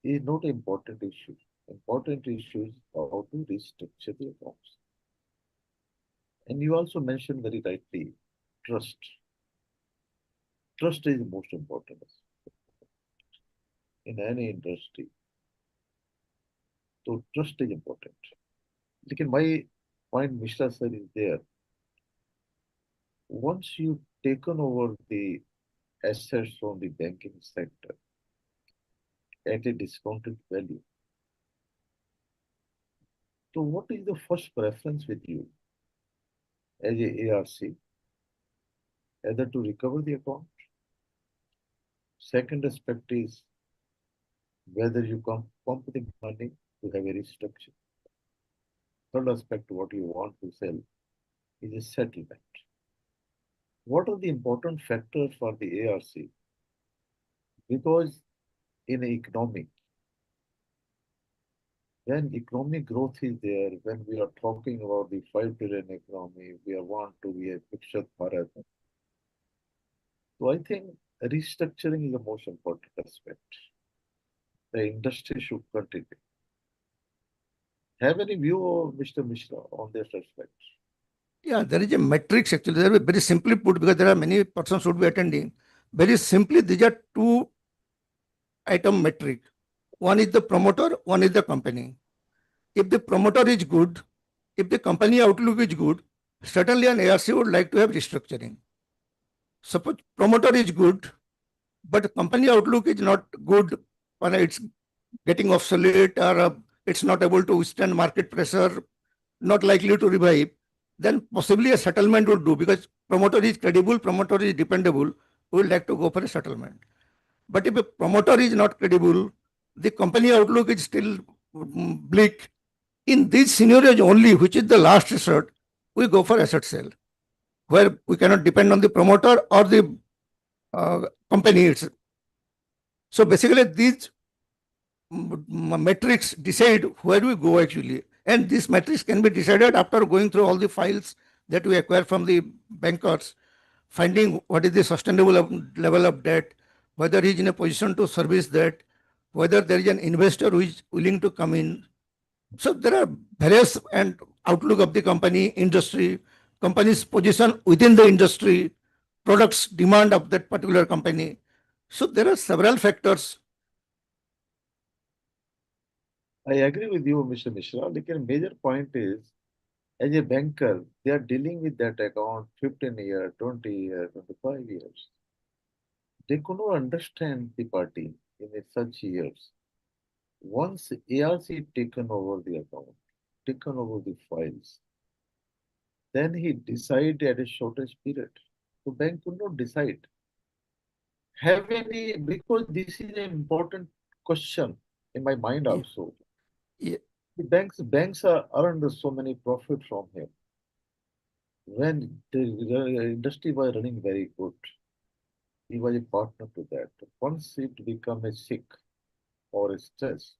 Speaker 2: is not an important issue. Important issue is how to restructure the accounts. And you also mentioned very rightly, trust. Trust is the most important in any industry. So trust is important. Lekin my point, Mishra sir, is there. Once you've taken over the assets from the banking sector at a discounted value, so what is the first preference with you as a ARC? Either to recover the account. Second aspect is whether you come with the money to have a restructure. Third aspect, what you want to sell is a settlement. What are the important factors for the ARC? Because in economy, when economic growth is there, when we are talking about the 5 trillion economy, we want to be a Viksit Bharat. So I think restructuring is the most important aspect. The industry should continue. Have any view, Mr. Mishra, on this aspect?
Speaker 5: Yeah, there is a matrix actually. There is very simply put, because there are many persons who would be attending. Very simply, these are 2 item metric. One is the promoter, one is the company. If the promoter is good, if the company outlook is good, certainly an ARC would like to have restructuring. Suppose promoter is good, but company outlook is not good, or it's getting obsolete, or it's not able to withstand market pressure, not likely to revive, then possibly a settlement would do, because promoter is credible, promoter is dependable, we would like to go for a settlement. But if a promoter is not credible, the company outlook is still bleak. In these scenarios only, which is the last resort, we go for asset sale, where we cannot depend on the promoter or the company itself. So basically, these metrics decide where we go actually. And this matrix can be decided after going through all the files that we acquire from the bankers, finding what is the sustainable level of debt, whether he is in a position to service that, whether there is an investor who is willing to come in. So there are various and outlook of the company, industry, company's position within the industry, products demand of that particular company. So there are several factors.
Speaker 2: I agree with you, Mr. Mishra. Like, a major point is, as a banker, they are dealing with that account 15 years, 20 years, 25 years. They could not understand the party in such years. Once ARC taken over the account, taken over the files, then he decided at a shortest period. The bank could not decide. Have any, because this is an important question in my mind
Speaker 5: Yeah.
Speaker 2: also.
Speaker 5: Yeah.
Speaker 2: The banks are earned so many profit from him. When the industry was running very good, he was a partner to that. Once it become a sick or a stress,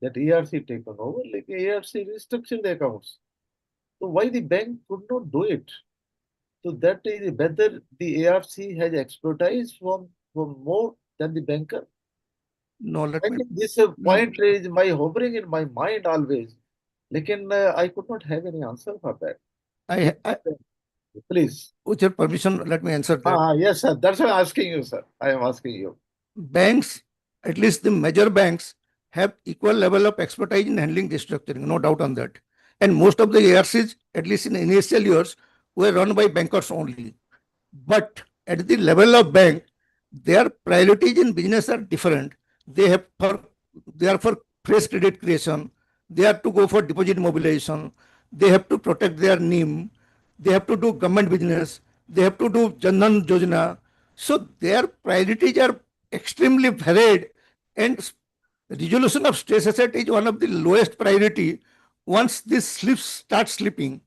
Speaker 2: that ARC taken over, like ARC restructured the accounts. So why the bank could not do it? So that is whether the ARC has expertise from more than the banker.
Speaker 5: No, let
Speaker 2: I
Speaker 5: me.
Speaker 2: think this point is my hovering in my mind always. Lekin I could not have any answer for that.
Speaker 5: I,
Speaker 2: Please.
Speaker 5: with your permission, let me answer that.
Speaker 2: Yes, sir. That's why I'm asking you, sir. I am asking you.
Speaker 5: Banks, at least the major banks, have equal level of expertise in handling restructuring, no doubt on that. And most of the ARCs, at least in initial years, were run by bankers only. But at the level of bank, their priorities in business are different. They have for they are for fresh credit creation. They have to go for deposit mobilization. They have to protect their NIM. They have to do government business. They have to do Jan Dhan Yojana. So their priorities are extremely varied, and resolution of stress asset is one of the lowest priority once this slips start slipping.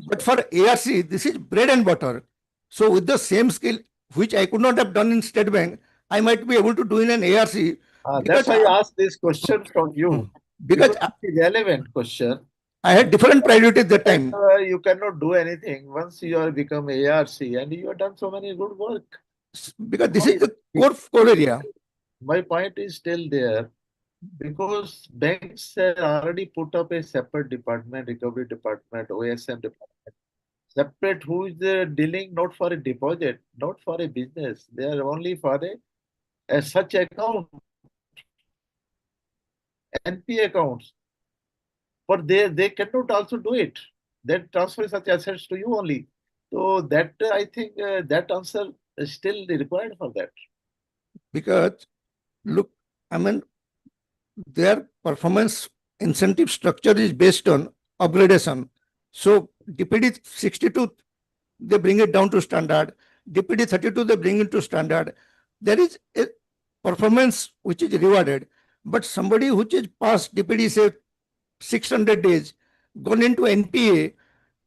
Speaker 5: But for ARC, this is bread and butter. So with the same skill, which I could not have done in State Bank, I might be able to do in an ARC
Speaker 2: That's
Speaker 5: because
Speaker 2: why I asked this question from you.
Speaker 5: because
Speaker 2: Because it's a relevant question.
Speaker 5: I had different priorities that time.
Speaker 2: You cannot do anything once you are become ARC and you have done so many good work.
Speaker 5: Because this is the core area.
Speaker 2: My point is still there because banks have already put up a separate department, recovery department, OSM department, separate who is dealing not for a deposit, not for a business. They are only for a such account, NP accounts. But they cannot also do it. They transfer such assets to you only. So that I think that answer is still required for that.
Speaker 5: Because look, I mean, their performance incentive structure is based on upgradation. So DPD 62, they bring it down to standard. DPD 32, they bring it to standard. There is a performance which is rewarded. But somebody which is past DPD, say 600 days, gone into NPA,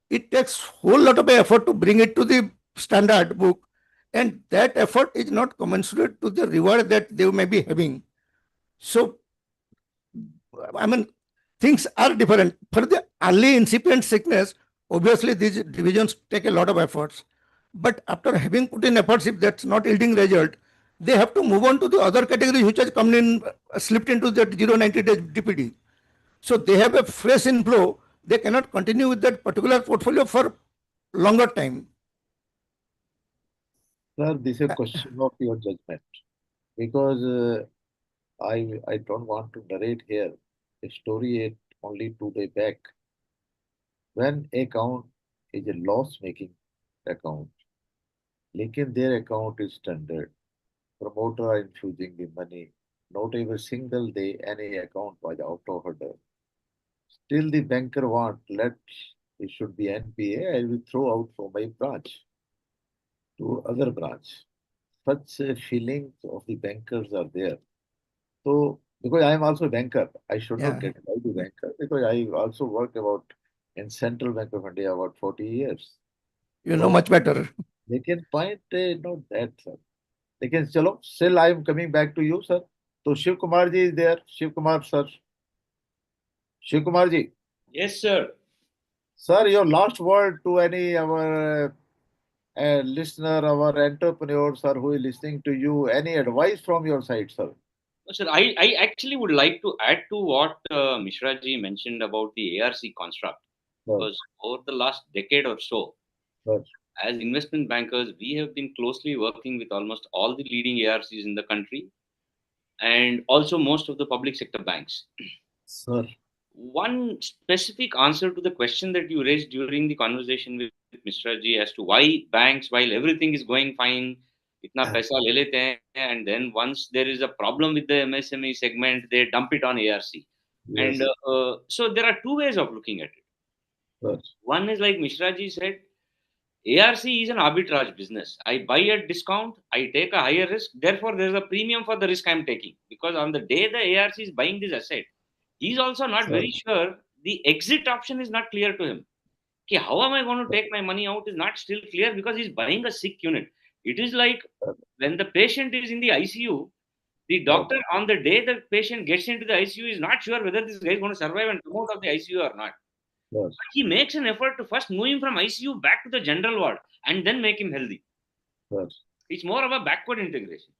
Speaker 5: it takes whole lot of effort to bring it to the standard book. And that effort is not commensurate to the reward that they may be having. So I mean, things are different. For the early incipient sickness, obviously these divisions take a lot of efforts. But after having put in efforts, if that's not yielding result, they have to move on to the other category which has come in, slipped into that 0-90 days DPD. So they have a fresh inflow. They cannot continue with that particular portfolio for longer time.
Speaker 2: Sir, this is a question of your judgment because I don't want to narrate here a story only 2 days back. When account is a loss-making account, lekin their account is standard. Promoter are infusing the money. Not even a single day any account was out of order. Still the banker want, let it should be NPA, I will throw out from my branch to other branch. Such feelings of the bankers are there. So, because I am also a banker, I should not
Speaker 5: Yeah.
Speaker 2: get by the banker because I also work about in Central Bank of India about 40 years.
Speaker 5: You know
Speaker 2: So
Speaker 5: much better.
Speaker 2: they can point not that, sir. They can chalo, still I am coming back to you, sir. So Shiv Kumar ji is there. Shiv Kumar, sir. Shiv Kumar ji,
Speaker 3: Yes, sir.
Speaker 2: sir, your last word to any our listener, our entrepreneurs, or who is listening to you, any advice from your side, sir?
Speaker 3: Sir, I actually would like to add to what Mishra ji mentioned about the ARC construct.
Speaker 2: Sir,
Speaker 3: Because over the last decade or so,
Speaker 2: sir,
Speaker 3: as investment bankers, we have been closely working with almost all the leading ARCs in the country and also most of the public sector banks.
Speaker 2: sir,
Speaker 3: One specific answer to the question that you raised during the conversation with Mr. Ji as to why banks, while everything is going fine, itna paisa le lete hain, and then once there is a problem with the MSME segment, they dump it on ARC.
Speaker 2: yes,
Speaker 3: And so there are two ways of looking at it.
Speaker 2: sir,
Speaker 3: One is like Mishra Ji said, ARC is an arbitrage business. I buy at discount, I take a higher risk. Therefore, there is a premium for the risk I'm taking. Because on the day the ARC is buying this asset, he's also not
Speaker 2: sir,
Speaker 3: very sure. The exit option is not clear to him. Okay, how am I going to take my money out is not still clear because he's buying a sick unit. It is like
Speaker 2: sir,
Speaker 3: when the patient is in the ICU, the
Speaker 2: sir,
Speaker 3: doctor on the day the patient gets into the ICU is not sure whether this guy is going to survive and come out of the ICU or not.
Speaker 2: sir,
Speaker 3: He makes an effort to first move him from ICU back to the general ward and then make him healthy.
Speaker 2: sir,
Speaker 3: It's more of a backward integration.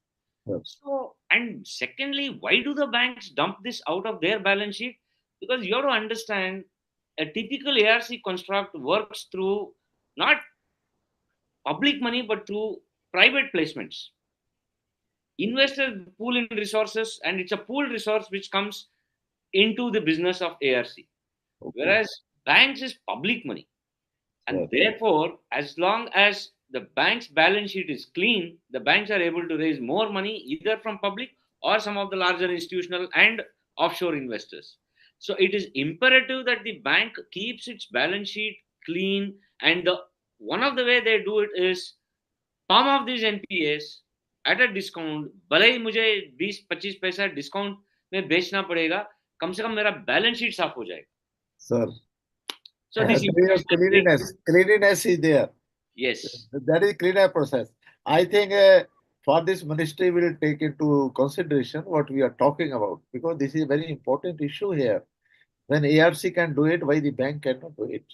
Speaker 2: sir,
Speaker 3: So, and secondly, why do the banks dump this out of their balance sheet? Because you have to understand a typical ARC construct works through not public money but through private placements. Investors pool in resources, and it's a pooled resource which comes into the business of ARC.
Speaker 2: okay,
Speaker 3: Whereas banks is public money. And
Speaker 2: sir,
Speaker 3: therefore, as long as the bank's balance sheet is clean, the banks are able to raise more money either from public or some of the larger institutional and offshore investors. So it is imperative that the bank keeps its balance sheet clean. And the one of the way they do it is palm of these NPAs at a discount. भले ही मुझे 20-25 पैसा discount में बेचना पड़ेगा, कम से कम मेरा balance sheet साफ हो जाएगा.
Speaker 2: sir.
Speaker 3: So this
Speaker 2: There is cleanliness is there.
Speaker 3: yes.
Speaker 2: That is cleaner process. I think for this ministry will take into consideration what we are talking about because this is a very important issue here. When ARC can do it, why the bank cannot do it?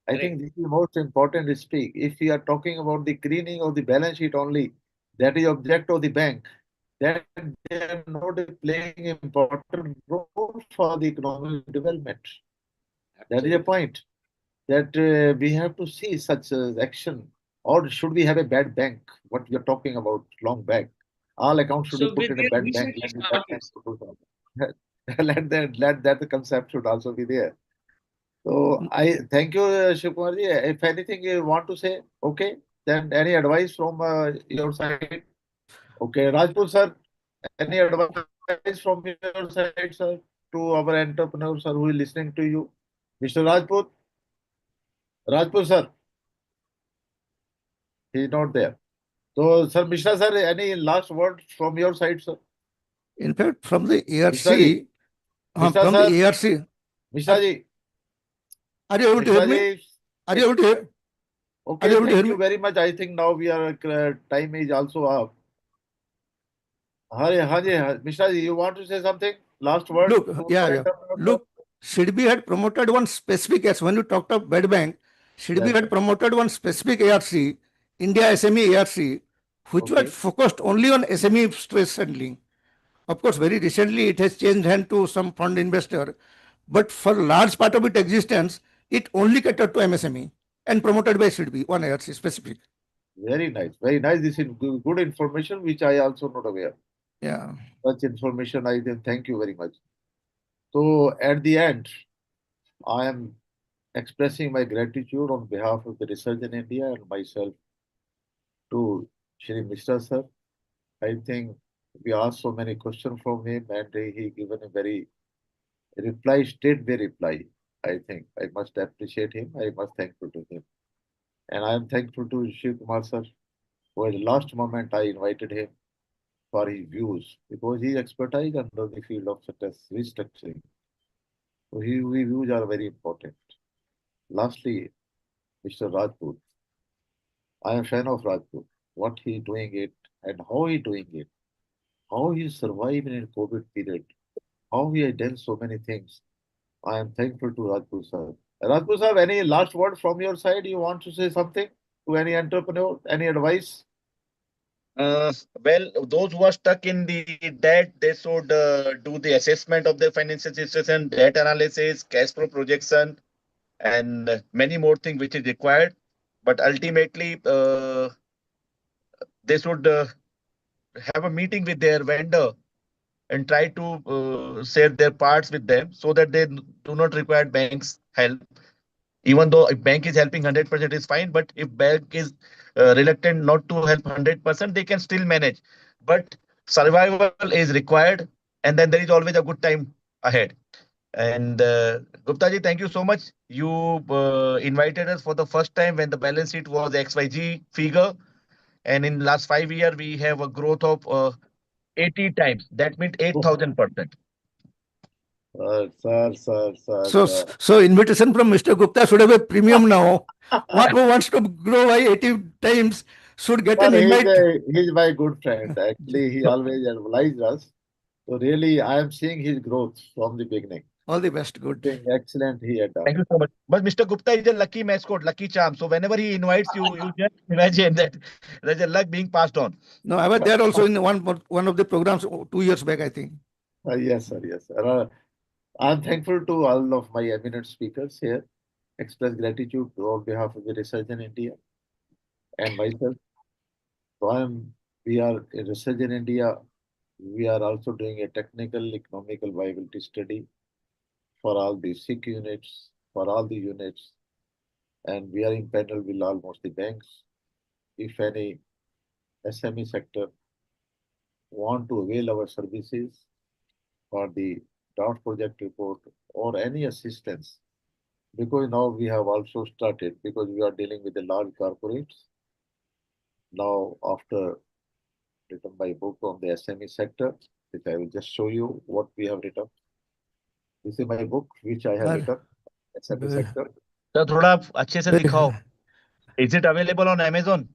Speaker 2: I
Speaker 3: Correct.
Speaker 2: think this is most important to speak. If we are talking about the cleaning of the balance sheet only, that is object of the bank, then they are not playing important role for the economic development. That is a point that we have to see such action. Or should we have a bad bank? What we are talking about long back. All accounts should be
Speaker 3: So
Speaker 2: put in a
Speaker 3: they
Speaker 2: bad bank.
Speaker 3: recently
Speaker 2: Let the bad
Speaker 3: started.
Speaker 2: bank to do that. Let that concept should also be there. So I thank you, Shiv Kumar ji. If anything you want to say, okay, then any advice from your side? Okay, Rajput sir, any advice from your side, sir, to our entrepreneurs sir, who is listening to you? Mr. Rajput sir, he is not there. So, sir, Mishra sir, any last word from your side, sir?
Speaker 5: In fact, from the
Speaker 2: Mishra ji,
Speaker 5: ARC,
Speaker 2: Mishra
Speaker 5: from
Speaker 2: sir,
Speaker 5: the ARC,
Speaker 2: Mishra ji,
Speaker 5: are you able to hear
Speaker 2: Mishra
Speaker 5: me?
Speaker 2: ji.
Speaker 5: Are you able to hear? Are
Speaker 2: Okay,
Speaker 5: you able to
Speaker 2: thank
Speaker 5: hear
Speaker 2: you
Speaker 5: me?
Speaker 2: very much. I think now we are time is also up. Mishra ji, you want to say something? Last word
Speaker 5: Look,
Speaker 2: to
Speaker 5: yeah,
Speaker 2: our
Speaker 5: yeah.
Speaker 2: entrepreneurs, sir?
Speaker 5: Look, SIDBI had promoted one specific as when you talked of bad bank, SIDBI
Speaker 2: Yes,
Speaker 5: had
Speaker 2: sir.
Speaker 5: promoted one specific ARC, India SME ARC, which was
Speaker 2: Okay.
Speaker 5: focused only on SME stress handling. Of course, very recently it has changed hand to some fund investor, but for large part of its existence, it only catered to MSME and promoted by SIDBI, one ARC specific.
Speaker 2: Very nice. Very nice. This is good information, which I also not aware.
Speaker 5: Yeah.
Speaker 2: Such information, I then thank you very much. So at the end, I am expressing my gratitude on behalf of the Research in India and myself to Shri Mishra sir. I think we asked so many questions from him and he given a very reply, state-way reply. I think I must appreciate him. I must thankful to him. And I am thankful to Shiv Kumar sir, who at the last moment I invited him for his views because his expertise under the field of such as restructuring. So his views are very important. Lastly, Mr. Rajput. I am a fan of Rajput. What he doing it and how he doing it. How he survived in COVID period. How he has done so many things. I am thankful to Rajput sir. Rajput sir, any last word from your side? You want to say something to any entrepreneur? Any advice?
Speaker 4: Well, those who are stuck in the debt, they should do the assessment of their financial situation, debt analysis, cash flow projection, and many more things which is required. But ultimately, they should have a meeting with their vendor and try to share their parts with them so that they do not require bank's help. Even though if bank is helping 100% is fine, but if bank is reluctant not to help 100%, they can still manage. But survival is required, and then there is always a good time ahead. And Gupta ji, thank you so much. You invited us for the first time when the balance sheet was XYG figure, and in last 5 years we have a growth of 80 times. That means
Speaker 2: Oh,
Speaker 4: 8,000%.
Speaker 5: So invitation from Mr. Gupta should have a premium now. One who wants to grow by 80 times should get an
Speaker 2: Sir,
Speaker 5: invite.
Speaker 2: he's my good friend. Actually, he always advised us. So really, I am seeing his growth from the beginning.
Speaker 5: All the best. Good.
Speaker 2: Something excellent he had done.
Speaker 4: Thank you so much. But Mr. Gupta is a lucky mascot, lucky charm. So whenever he invites you, you just imagine that there's a luck being passed on.
Speaker 5: No, I was there also in one of the programs 2 years back, I think.
Speaker 2: Yes, sir. Yes, sir. I'm thankful to all of my eminent speakers here. Express gratitude on behalf of the Research in India and myself. So we are in Research in India. We are also doing a technical economical viability study for all the SIC units, for all the units, and we are in panel with almost the banks. If any SME sector want to avail our services for the draft project report or any assistance, because now we have also started, because we are dealing with the large corporates. Now, after written my book on the SME sector, which I will just show you what we have written. This is my book, which I have written, SME sector.
Speaker 4: So थोड़ा अच्छे से दिखाओ. Is it available on Amazon?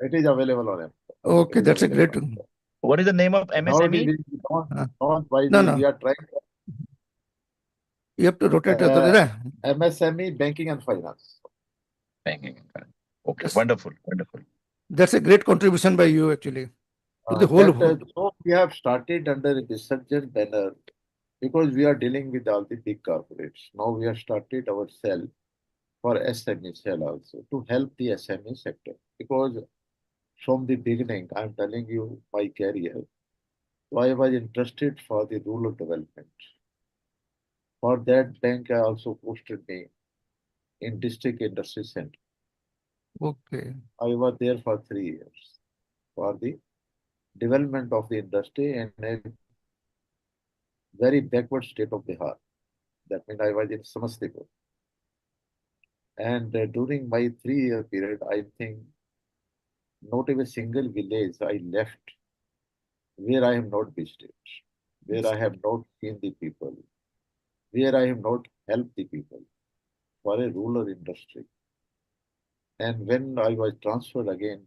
Speaker 2: It is available on Amazon.
Speaker 5: Okay, that's a great.
Speaker 4: What is the name of
Speaker 2: Now it
Speaker 4: MSME?
Speaker 2: is not by
Speaker 5: No,
Speaker 2: the,
Speaker 5: no.
Speaker 2: we are trying
Speaker 5: You have to rotate it.
Speaker 2: MSME banking and finance.
Speaker 4: Banking. Okay, wonderful, wonderful.
Speaker 5: That's a great contribution by you actually to the whole.
Speaker 2: So we have started under the Resurgent banner because we are dealing with all the big corporates. Now we have started our cell for SME cell also to help the SME sector, because from the beginning, I'm telling you my career, so I was interested for the rural development. For that, bank I also posted me in district industry center.
Speaker 5: Okay.
Speaker 2: I was there for 3 years for the development of the industry in a very backward state of Bihar. That means I was in Samastipur. And during my 3 year period, I think not even a single village I left where I have not visited, where I have not seen the people, where I have not helped the people for a rural industry. And when I was transferred again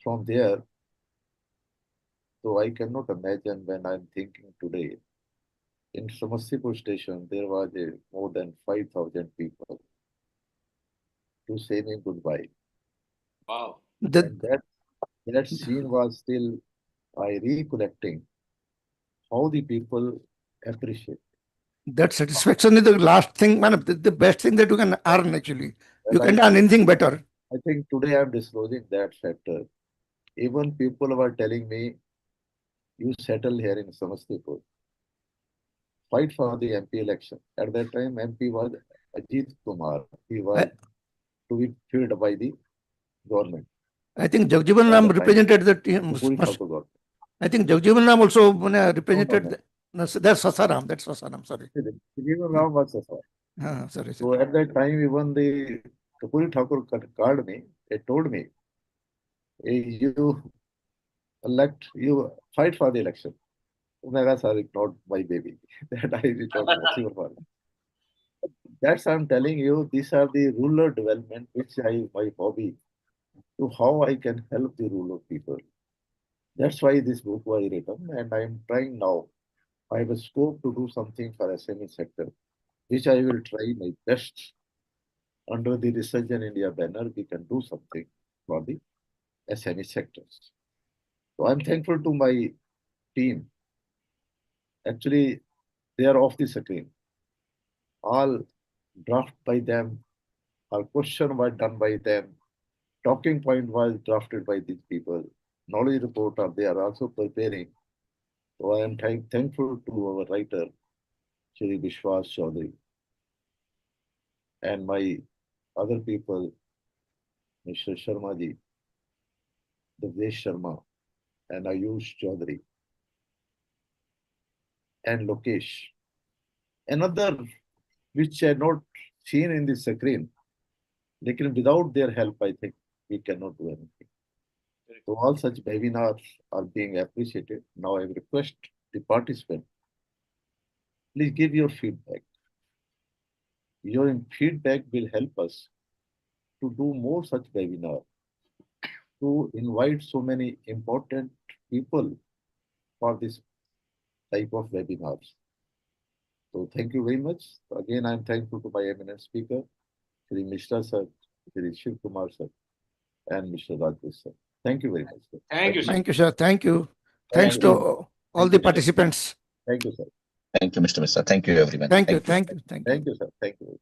Speaker 2: from there, so I cannot imagine when I'm thinking today, in Samastipur station, there was more than 5,000 people to say me goodbye.
Speaker 3: Wow.
Speaker 2: And that scene was still, I recollecting how the people appreciate.
Speaker 5: That satisfaction is the last thing, man, the best thing that you can earn actually. You can't earn anything better.
Speaker 2: I think today I'm disclosing that factor. Even people were telling me, you settle here in Samastipur, fight for the MP election. At that time, MP was Ajit Kumar. He was to be filled by the government.
Speaker 5: I think Jagjivan Ram represented the team. I think Jagjivan Ram also represented. That's Sasaram. That's Sasaram. Sorry.
Speaker 2: Jagjivan Ram was Sasaram.
Speaker 5: Sorry.
Speaker 2: So at that time, even the Kapuri Thakur called me. They told me, hey, you fight for the election. Sorry, not my baby. That I is not possible for me. That's I'm telling you, these are the rural development, which my hobby, to how I can help the rural people. That's why this book was written, and I am trying now I have a scope to do something for SME sector, which I will try my best. Under the Research in India banner, we can do something for the SME sectors. So I'm thankful to my team. Actually, they are off the screen. All draft by them, all question was done by them, talking point was drafted by these people, knowledge report they are also preparing. So I am thankful to our writer, Shri Vishwas Chaudhary, and my other people, Mr. Sharma ji, Devdesh Sharma, and Ayush Chaudhary, and Lokesh. Another which are not seen in the screen, lekin without their help, I think we cannot do anything. So all such webinars are being appreciated. Now I request the participant, please give your feedback. Your feedback will help us to do more such webinars, to invite so many important people for this type of webinars. So thank you very much. Again, I'm thankful to my eminent speaker, Shri Mishra sir, Shri Shiv Kumar sir, and Mr. Rajesh sir. Thank you very much, sir.
Speaker 3: Thank you, sir.
Speaker 5: Thank you, sir. Thank you.
Speaker 2: Thank
Speaker 5: Thanks
Speaker 2: you.
Speaker 5: to all
Speaker 2: Thank
Speaker 5: the
Speaker 2: you, sir.
Speaker 5: participants.
Speaker 2: Thank you, sir.
Speaker 4: Thank you, Mr. Mishra. Thank you, everyone.
Speaker 5: Thank you. Thank you. Thank you.
Speaker 2: Thank you, sir. Thank you.